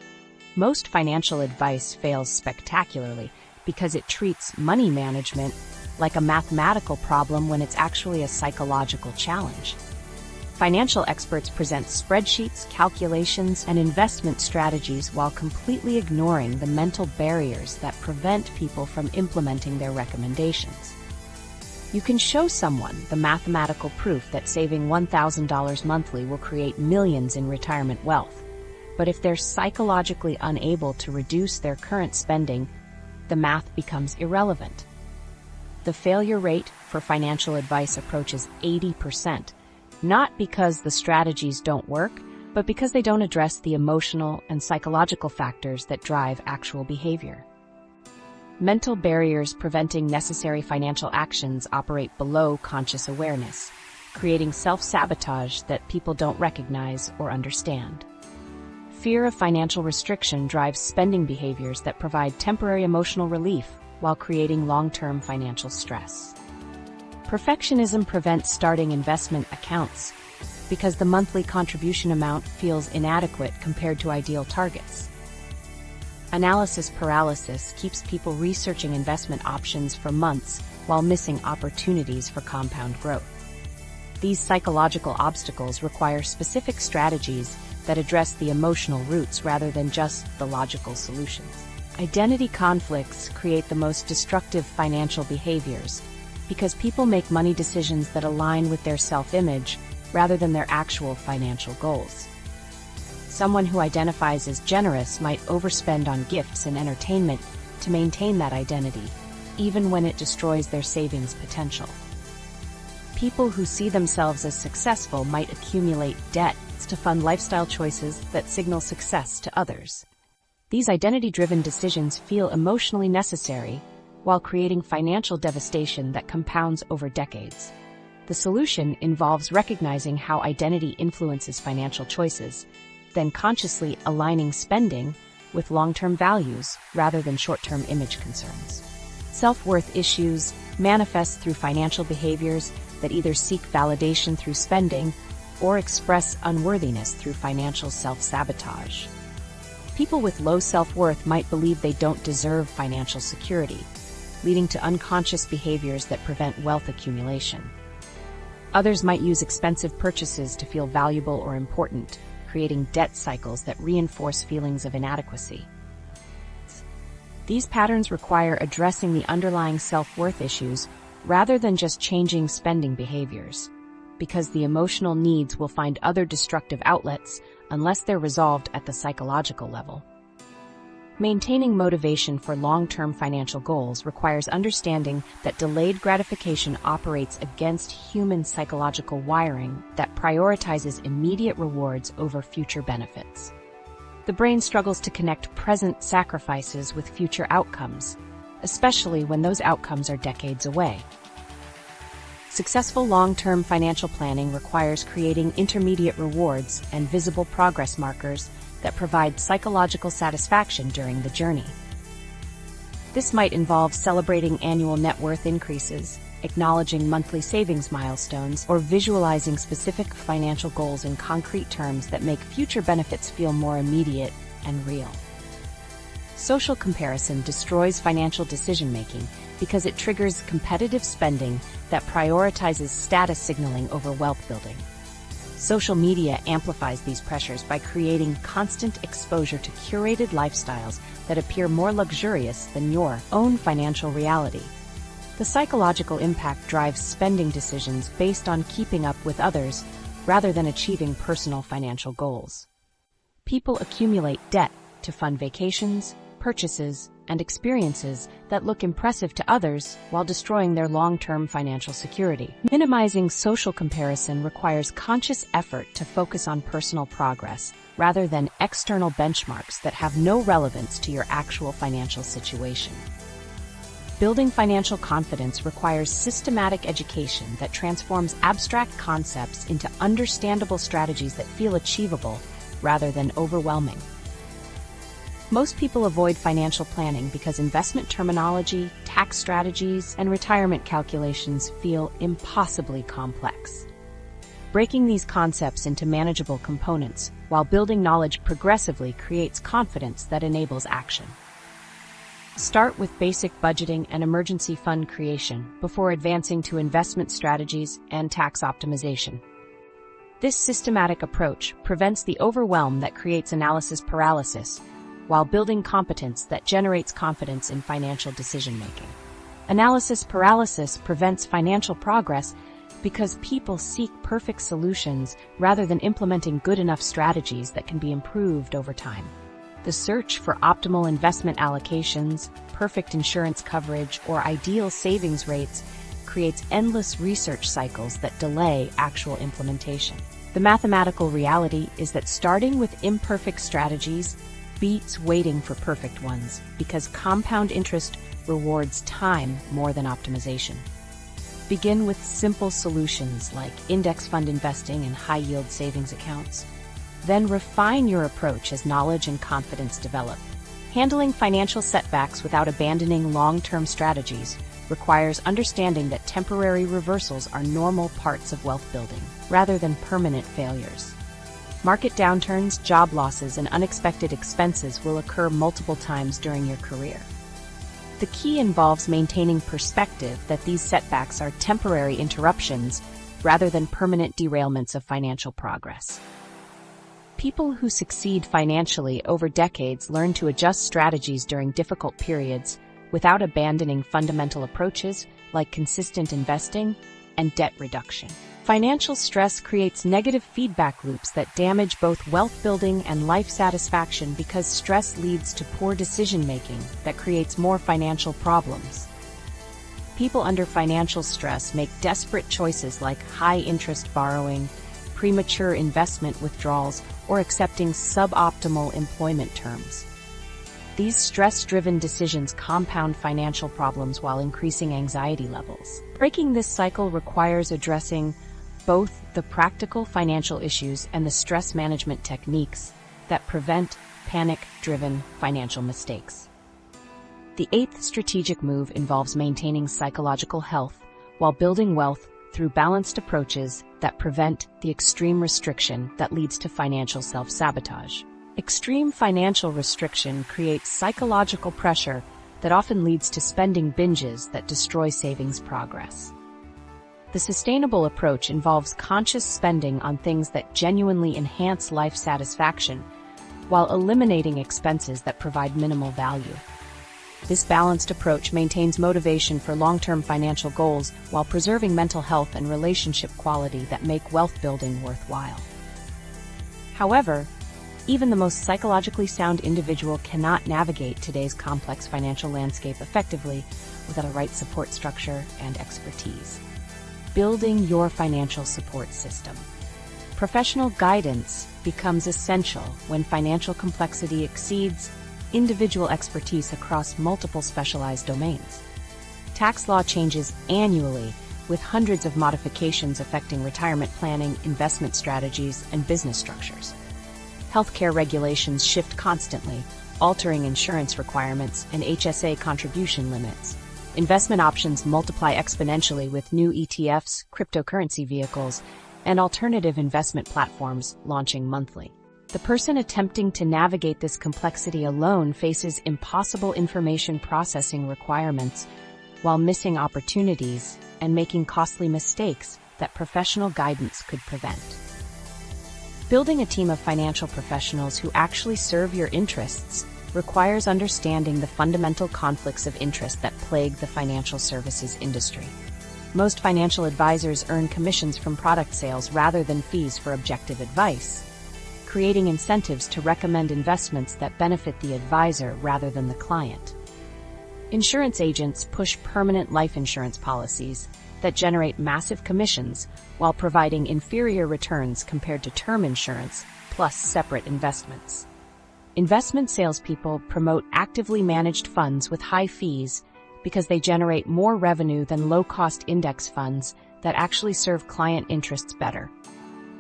Most financial advice fails spectacularly because it treats money management like a mathematical problem when it's actually a psychological challenge. Financial experts present spreadsheets, calculations, and investment strategies while completely ignoring the mental barriers that prevent people from implementing their recommendations. You can show someone the mathematical proof that saving $1,000 monthly will create millions in retirement wealth. But if they're psychologically unable to reduce their current spending, the math becomes irrelevant. The failure rate for financial advice approaches 80%, not because the strategies don't work, but because they don't address the emotional and psychological factors that drive actual behavior. Mental barriers preventing necessary financial actions operate below conscious awareness, creating self-sabotage that people don't recognize or understand. Fear of financial restriction drives spending behaviors that provide temporary emotional relief while creating long-term financial stress. Perfectionism prevents starting investment accounts because the monthly contribution amount feels inadequate compared to ideal targets. Analysis paralysis keeps people researching investment options for months while missing opportunities for compound growth. These psychological obstacles require specific strategies that address the emotional roots rather than just the logical solutions. Identity conflicts create the most destructive financial behaviors because people make money decisions that align with their self-image rather than their actual financial goals. Someone who identifies as generous might overspend on gifts and entertainment to maintain that identity, even when it destroys their savings potential. People who see themselves as successful might accumulate debt to fund lifestyle choices that signal success to others. These identity-driven decisions feel emotionally necessary while creating financial devastation that compounds over decades. The solution involves recognizing how identity influences financial choices, then consciously aligning spending with long-term values rather than short-term image concerns. Self-worth issues manifest through financial behaviors that either seek validation through spending or express unworthiness through financial self-sabotage. People with low self-worth might believe they don't deserve financial security, leading to unconscious behaviors that prevent wealth accumulation. Others might use expensive purchases to feel valuable or important, creating debt cycles that reinforce feelings of inadequacy. These patterns require addressing the underlying self-worth issues rather than just changing spending behaviors, because the emotional needs will find other destructive outlets unless they're resolved at the psychological level. Maintaining motivation for long-term financial goals requires understanding that delayed gratification operates against human psychological wiring that prioritizes immediate rewards over future benefits. The brain struggles to connect present sacrifices with future outcomes, especially when those outcomes are decades away. Successful long-term financial planning requires creating intermediate rewards and visible progress markers that provide psychological satisfaction during the journey. This might involve celebrating annual net worth increases, acknowledging monthly savings milestones, or visualizing specific financial goals in concrete terms that make future benefits feel more immediate and real. Social comparison destroys financial decision-making because it triggers competitive spending that prioritizes status signaling over wealth building. Social media amplifies these pressures by creating constant exposure to curated lifestyles that appear more luxurious than your own financial reality. The psychological impact drives spending decisions based on keeping up with others rather than achieving personal financial goals. People accumulate debt to fund vacations, purchases, and experiences that look impressive to others while destroying their long-term financial security. Minimizing social comparison requires conscious effort to focus on personal progress rather than external benchmarks that have no relevance to your actual financial situation. Building financial confidence requires systematic education that transforms abstract concepts into understandable strategies that feel achievable rather than overwhelming. Most people avoid financial planning because investment terminology, tax strategies, and retirement calculations feel impossibly complex. Breaking these concepts into manageable components while building knowledge progressively creates confidence that enables action. Start with basic budgeting and emergency fund creation before advancing to investment strategies and tax optimization. This systematic approach prevents the overwhelm that creates analysis paralysis, while building competence that generates confidence in financial decision-making. Analysis paralysis prevents financial progress because people seek perfect solutions rather than implementing good enough strategies that can be improved over time. The search for optimal investment allocations, perfect insurance coverage, or ideal savings rates creates endless research cycles that delay actual implementation. The mathematical reality is that starting with imperfect strategies beats waiting for perfect ones because compound interest rewards time more than optimization. Begin with simple solutions like index fund investing and high-yield savings accounts. Then refine your approach as knowledge and confidence develop. Handling financial setbacks without abandoning long-term strategies requires understanding that temporary reversals are normal parts of wealth building, rather than permanent failures. Market downturns, job losses, and unexpected expenses will occur multiple times during your career. The key involves maintaining perspective that these setbacks are temporary interruptions rather than permanent derailments of financial progress. People who succeed financially over decades learn to adjust strategies during difficult periods without abandoning fundamental approaches like consistent investing and debt reduction. Financial stress creates negative feedback loops that damage both wealth building and life satisfaction because stress leads to poor decision-making that creates more financial problems. People under financial stress make desperate choices like high-interest borrowing, premature investment withdrawals, or accepting suboptimal employment terms. These stress-driven decisions compound financial problems while increasing anxiety levels. Breaking this cycle requires addressing both the practical financial issues and the stress management techniques that prevent panic-driven financial mistakes. The eighth strategic move involves maintaining psychological health while building wealth through balanced approaches that prevent the extreme restriction that leads to financial self-sabotage. Extreme financial restriction creates psychological pressure that often leads to spending binges that destroy savings progress. The sustainable approach involves conscious spending on things that genuinely enhance life satisfaction while eliminating expenses that provide minimal value. This balanced approach maintains motivation for long-term financial goals while preserving mental health and relationship quality that make wealth building worthwhile. However, even the most psychologically sound individual cannot navigate today's complex financial landscape effectively without the right support structure and expertise. Building your financial support system. Professional guidance becomes essential when financial complexity exceeds individual expertise across multiple specialized domains. Tax law changes annually, with hundreds of modifications affecting retirement planning, investment strategies, and business structures. Healthcare regulations shift constantly, altering insurance requirements and HSA contribution limits. Investment options multiply exponentially with new ETFs, cryptocurrency vehicles, and alternative investment platforms launching monthly. The person attempting to navigate this complexity alone faces impossible information processing requirements while missing opportunities and making costly mistakes that professional guidance could prevent. Building a team of financial professionals who actually serve your interests requires understanding the fundamental conflicts of interest that plague the financial services industry. Most financial advisors earn commissions from product sales rather than fees for objective advice, creating incentives to recommend investments that benefit the advisor rather than the client. Insurance agents push permanent life insurance policies that generate massive commissions while providing inferior returns compared to term insurance plus separate investments. Investment salespeople promote actively managed funds with high fees because they generate more revenue than low-cost index funds that actually serve client interests better.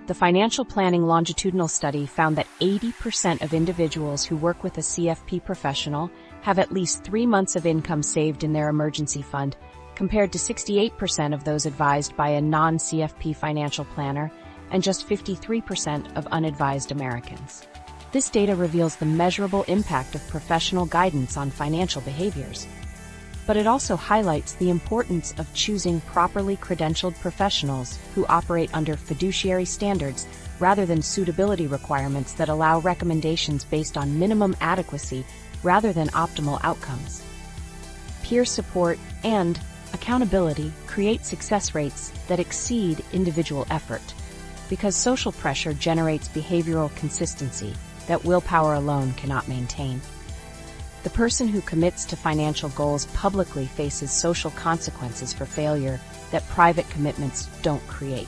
The Financial Planning Longitudinal Study found that 80% of individuals who work with a CFP professional have at least 3 months of income saved in their emergency fund, compared to 68% of those advised by a non-CFP financial planner and just 53% of unadvised Americans. This data reveals the measurable impact of professional guidance on financial behaviors. But it also highlights the importance of choosing properly credentialed professionals who operate under fiduciary standards rather than suitability requirements that allow recommendations based on minimum adequacy rather than optimal outcomes. Peer support and accountability create success rates that exceed individual effort, because social pressure generates behavioral consistency that willpower alone cannot maintain. The person who commits to financial goals publicly faces social consequences for failure that private commitments don't create.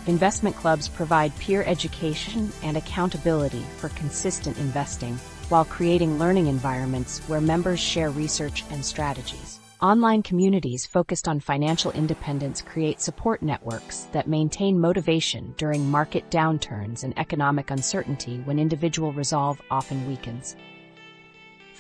Investment clubs provide peer education and accountability for consistent investing while creating learning environments where members share research and strategies. Online communities focused on financial independence create support networks that maintain motivation during market downturns and economic uncertainty when individual resolve often weakens.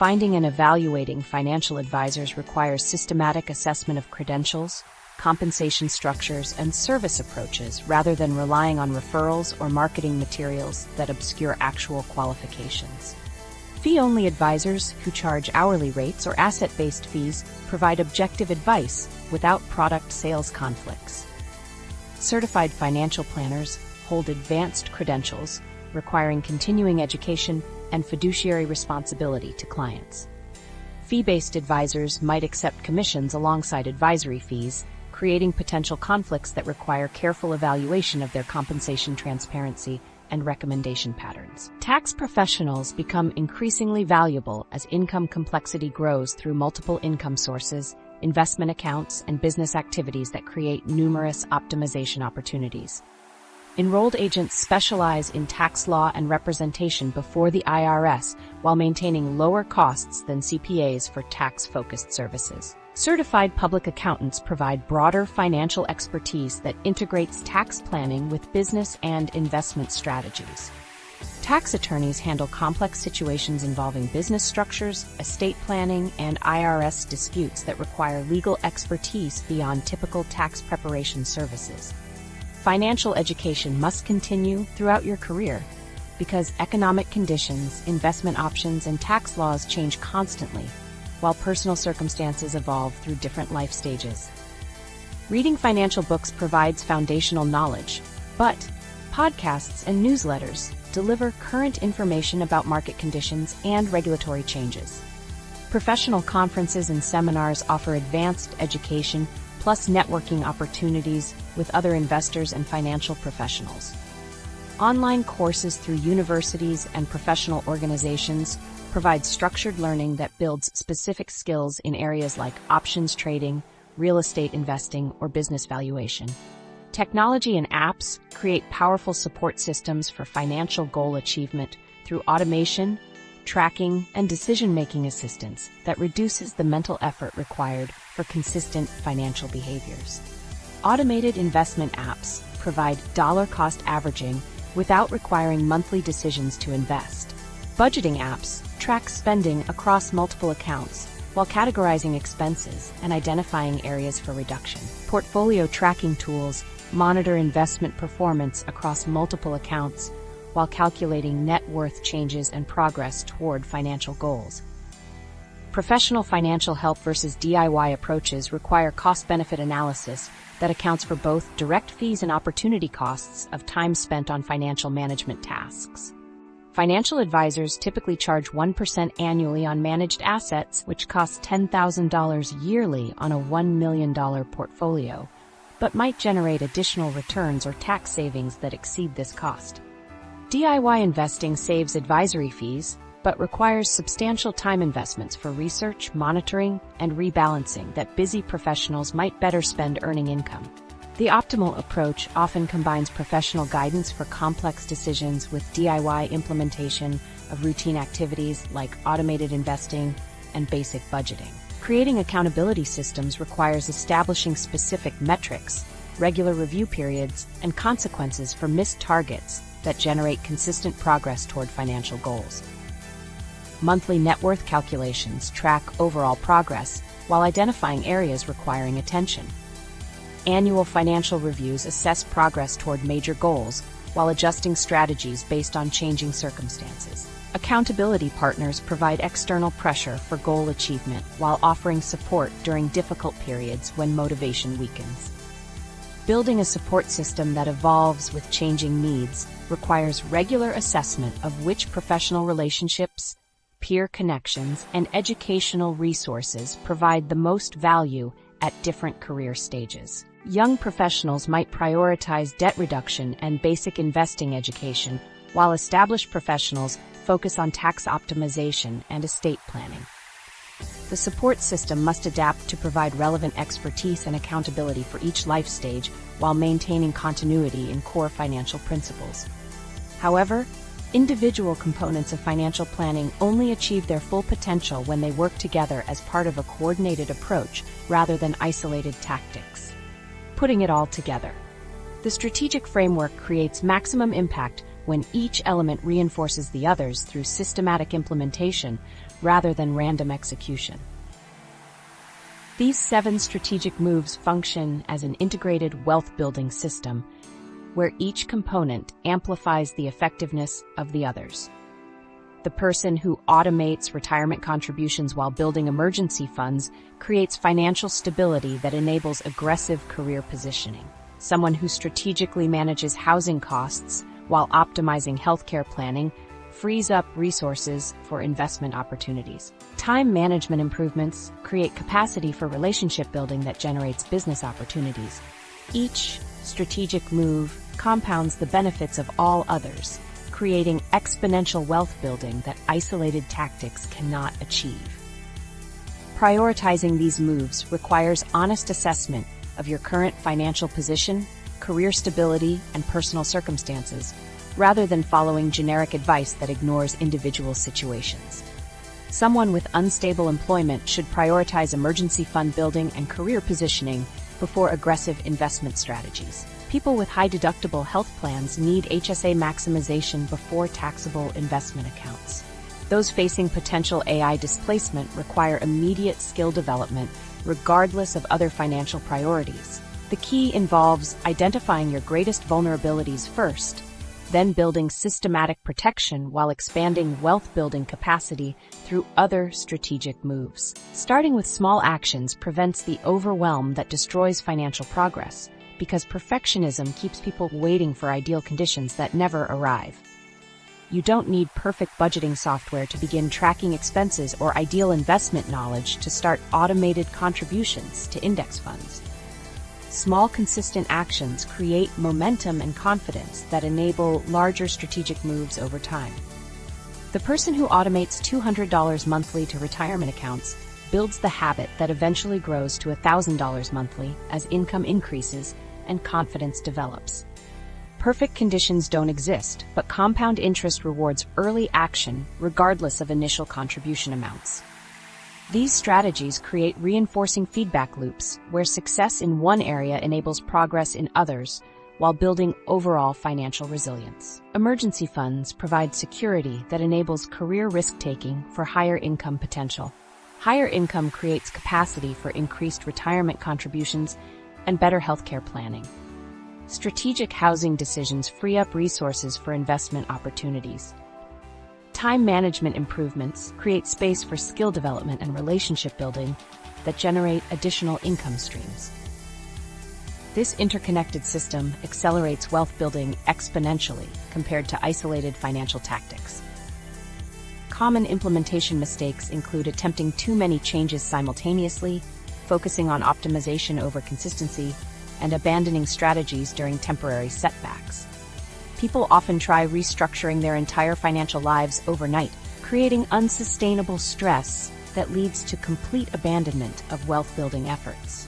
Finding and evaluating financial advisors requires systematic assessment of credentials, compensation structures, and service approaches rather than relying on referrals or marketing materials that obscure actual qualifications. Fee-only advisors who charge hourly rates or asset-based fees provide objective advice without product sales conflicts. Certified financial planners hold advanced credentials, requiring continuing education and fiduciary responsibility to clients. Fee-based advisors might accept commissions alongside advisory fees, creating potential conflicts that require careful evaluation of their compensation transparency and recommendation patterns. Tax professionals become increasingly valuable as income complexity grows through multiple income sources, investment accounts, and business activities that create numerous optimization opportunities. Enrolled agents specialize in tax law and representation before the IRS while maintaining lower costs than CPAs for tax-focused services. Certified public accountants provide broader financial expertise that integrates tax planning with business and investment strategies. Tax attorneys handle complex situations involving business structures, estate planning, and IRS disputes that require legal expertise beyond typical tax preparation services. Financial education must continue throughout your career because economic conditions, investment options, and tax laws change constantly, while personal circumstances evolve through different life stages. Reading financial books provides foundational knowledge, but podcasts and newsletters deliver current information about market conditions and regulatory changes. Professional conferences and seminars offer advanced education plus networking opportunities with other investors and financial professionals. Online courses through universities and professional organizations provide structured learning that builds specific skills in areas like options trading, real estate investing, or business valuation. Technology and apps create powerful support systems for financial goal achievement through automation, tracking, and decision-making assistance that reduces the mental effort required for consistent financial behaviors. Automated investment apps provide dollar-cost averaging without requiring monthly decisions to invest. Budgeting apps track spending across multiple accounts while categorizing expenses and identifying areas for reduction. Portfolio tracking tools monitor investment performance across multiple accounts while calculating net worth changes and progress toward financial goals. Professional financial help versus DIY approaches require cost-benefit analysis that accounts for both direct fees and opportunity costs of time spent on financial management tasks. Financial advisors typically charge 1% annually on managed assets, which costs $10,000 yearly on a $1 million portfolio, but might generate additional returns or tax savings that exceed this cost. DIY investing saves advisory fees, but requires substantial time investments for research, monitoring, and rebalancing that busy professionals might better spend earning income. The optimal approach often combines professional guidance for complex decisions with DIY implementation of routine activities like automated investing and basic budgeting. Creating accountability systems requires establishing specific metrics, regular review periods, and consequences for missed targets that generate consistent progress toward financial goals. Monthly net worth calculations track overall progress while identifying areas requiring attention. Annual financial reviews assess progress toward major goals while adjusting strategies based on changing circumstances. Accountability partners provide external pressure for goal achievement while offering support during difficult periods when motivation weakens. Building a support system that evolves with changing needs requires regular assessment of which professional relationships, peer connections, and educational resources provide the most value at different career stages. Young professionals might prioritize debt reduction and basic investing education, while established professionals focus on tax optimization and estate planning. The support system must adapt to provide relevant expertise and accountability for each life stage while maintaining continuity in core financial principles. However, individual components of financial planning only achieve their full potential when they work together as part of a coordinated approach rather than isolated tactics. Putting it all together. The strategic framework creates maximum impact when each element reinforces the others through systematic implementation rather than random execution. These 7 strategic moves function as an integrated wealth-building system where each component amplifies the effectiveness of the others. The person who automates retirement contributions while building emergency funds creates financial stability that enables aggressive career positioning. Someone who strategically manages housing costs while optimizing healthcare planning frees up resources for investment opportunities. Time management improvements create capacity for relationship building that generates business opportunities. Each strategic move compounds the benefits of all others, creating exponential wealth building that isolated tactics cannot achieve. Prioritizing these moves requires honest assessment of your current financial position, career stability, and personal circumstances, rather than following generic advice that ignores individual situations. Someone with unstable employment should prioritize emergency fund building and career positioning before aggressive investment strategies. People with high-deductible health plans need HSA maximization before taxable investment accounts. Those facing potential AI displacement require immediate skill development, regardless of other financial priorities. The key involves identifying your greatest vulnerabilities first, then building systematic protection while expanding wealth-building capacity through other strategic moves. Starting with small actions prevents the overwhelm that destroys financial progress, because perfectionism keeps people waiting for ideal conditions that never arrive. You don't need perfect budgeting software to begin tracking expenses or ideal investment knowledge to start automated contributions to index funds. Small, consistent actions create momentum and confidence that enable larger strategic moves over time. The person who automates $200 monthly to retirement accounts builds the habit that eventually grows to $1,000 monthly as income increases and confidence develops. Perfect conditions don't exist, but compound interest rewards early action regardless of initial contribution amounts. These strategies create reinforcing feedback loops where success in one area enables progress in others while building overall financial resilience. Emergency funds provide security that enables career risk-taking for higher income potential. Higher income creates capacity for increased retirement contributions and better healthcare planning. Strategic housing decisions free up resources for investment opportunities. Time management improvements create space for skill development and relationship building that generate additional income streams. This interconnected system accelerates wealth building exponentially compared to isolated financial tactics. Common implementation mistakes include attempting too many changes simultaneously, focusing on optimization over consistency, and abandoning strategies during temporary setbacks. People often try restructuring their entire financial lives overnight, creating unsustainable stress that leads to complete abandonment of wealth-building efforts.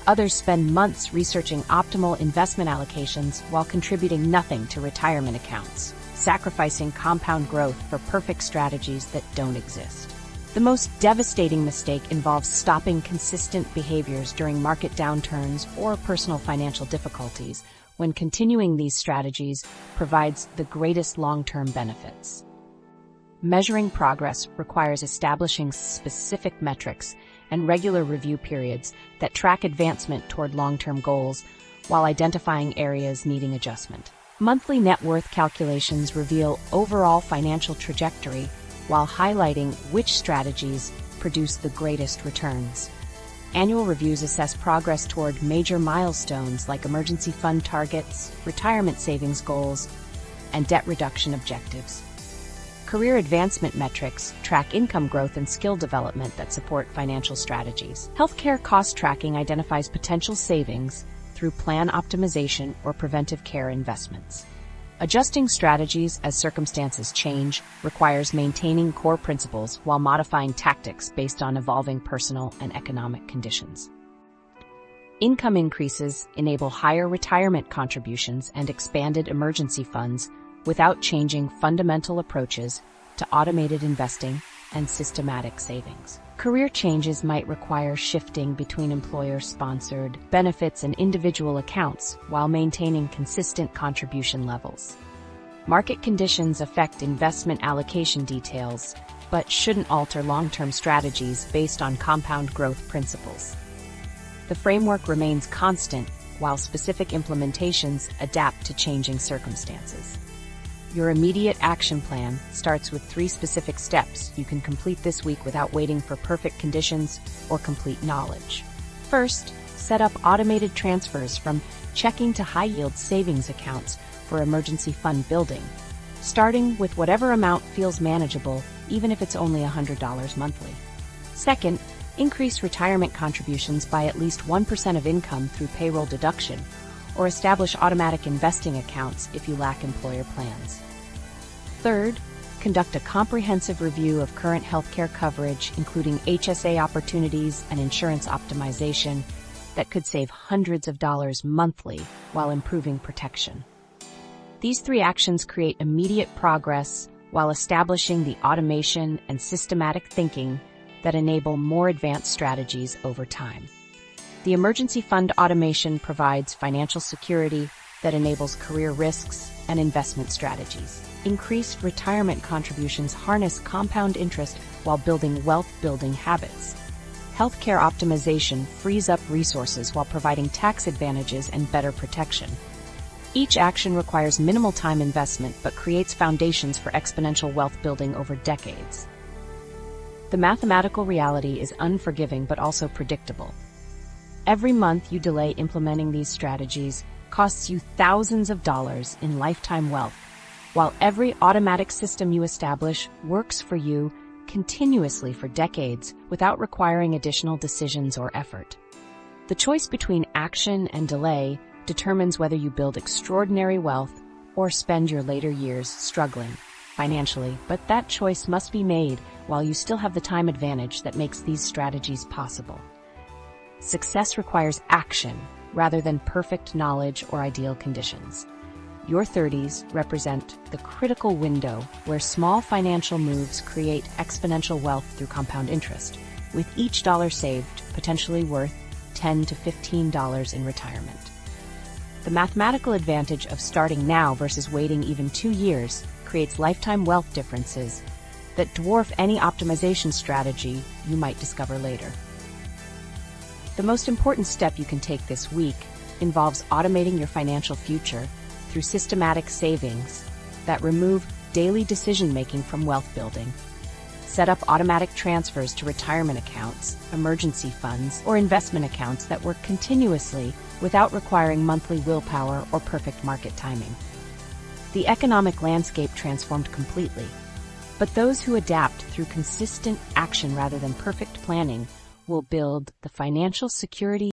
Others spend months researching optimal investment allocations while contributing nothing to retirement accounts, sacrificing compound growth for perfect strategies that don't exist. The most devastating mistake involves stopping consistent behaviors during market downturns or personal financial difficulties, when continuing these strategies provides the greatest long-term benefits. Measuring progress requires establishing specific metrics and regular review periods that track advancement toward long-term goals while identifying areas needing adjustment. Monthly net worth calculations reveal overall financial trajectory while highlighting which strategies produce the greatest returns. Annual reviews assess progress toward major milestones like emergency fund targets, retirement savings goals, and debt reduction objectives. Career advancement metrics track income growth and skill development that support financial strategies. Healthcare cost tracking identifies potential savings through plan optimization or preventive care investments. Adjusting strategies as circumstances change requires maintaining core principles while modifying tactics based on evolving personal and economic conditions. Income increases enable higher retirement contributions and expanded emergency funds without changing fundamental approaches to automated investing and systematic savings. Career changes might require shifting between employer-sponsored benefits and individual accounts while maintaining consistent contribution levels. Market conditions affect investment allocation details, but shouldn't alter long-term strategies based on compound growth principles. The framework remains constant, while specific implementations adapt to changing circumstances. Your immediate action plan starts with 3 specific steps you can complete this week without waiting for perfect conditions or complete knowledge. First, set up automated transfers from checking to high-yield savings accounts for emergency fund building, starting with whatever amount feels manageable, even if it's only $100 monthly. Second, increase retirement contributions by at least 1% of income through payroll deduction, or establish automatic investing accounts if you lack employer plans. Third, conduct a comprehensive review of current healthcare coverage, including HSA opportunities and insurance optimization that could save hundreds of dollars monthly while improving protection. These 3 actions create immediate progress while establishing the automation and systematic thinking that enable more advanced strategies over time. The emergency fund automation provides financial security that enables career risks and investment strategies. Increased retirement contributions harness compound interest while building wealth-building habits. Healthcare optimization frees up resources while providing tax advantages and better protection. Each action requires minimal time investment but creates foundations for exponential wealth building over decades. The mathematical reality is unforgiving but also predictable. Every month you delay implementing these strategies costs you thousands of dollars in lifetime wealth, while every automatic system you establish works for you continuously for decades without requiring additional decisions or effort. The choice between action and delay determines whether you build extraordinary wealth or spend your later years struggling financially, but that choice must be made while you still have the time advantage that makes these strategies possible. Success requires action rather than perfect knowledge or ideal conditions. Your 30s represent the critical window where small financial moves create exponential wealth through compound interest, with each dollar saved potentially worth $10 to $15 in retirement. The mathematical advantage of starting now versus waiting even 2 years creates lifetime wealth differences that dwarf any optimization strategy you might discover later. The most important step you can take this week involves automating your financial future through systematic savings that remove daily decision-making from wealth building. Set up automatic transfers to retirement accounts, emergency funds, or investment accounts that work continuously without requiring monthly willpower or perfect market timing. The economic landscape transformed completely, but those who adapt through consistent action rather than perfect planning will build the financial security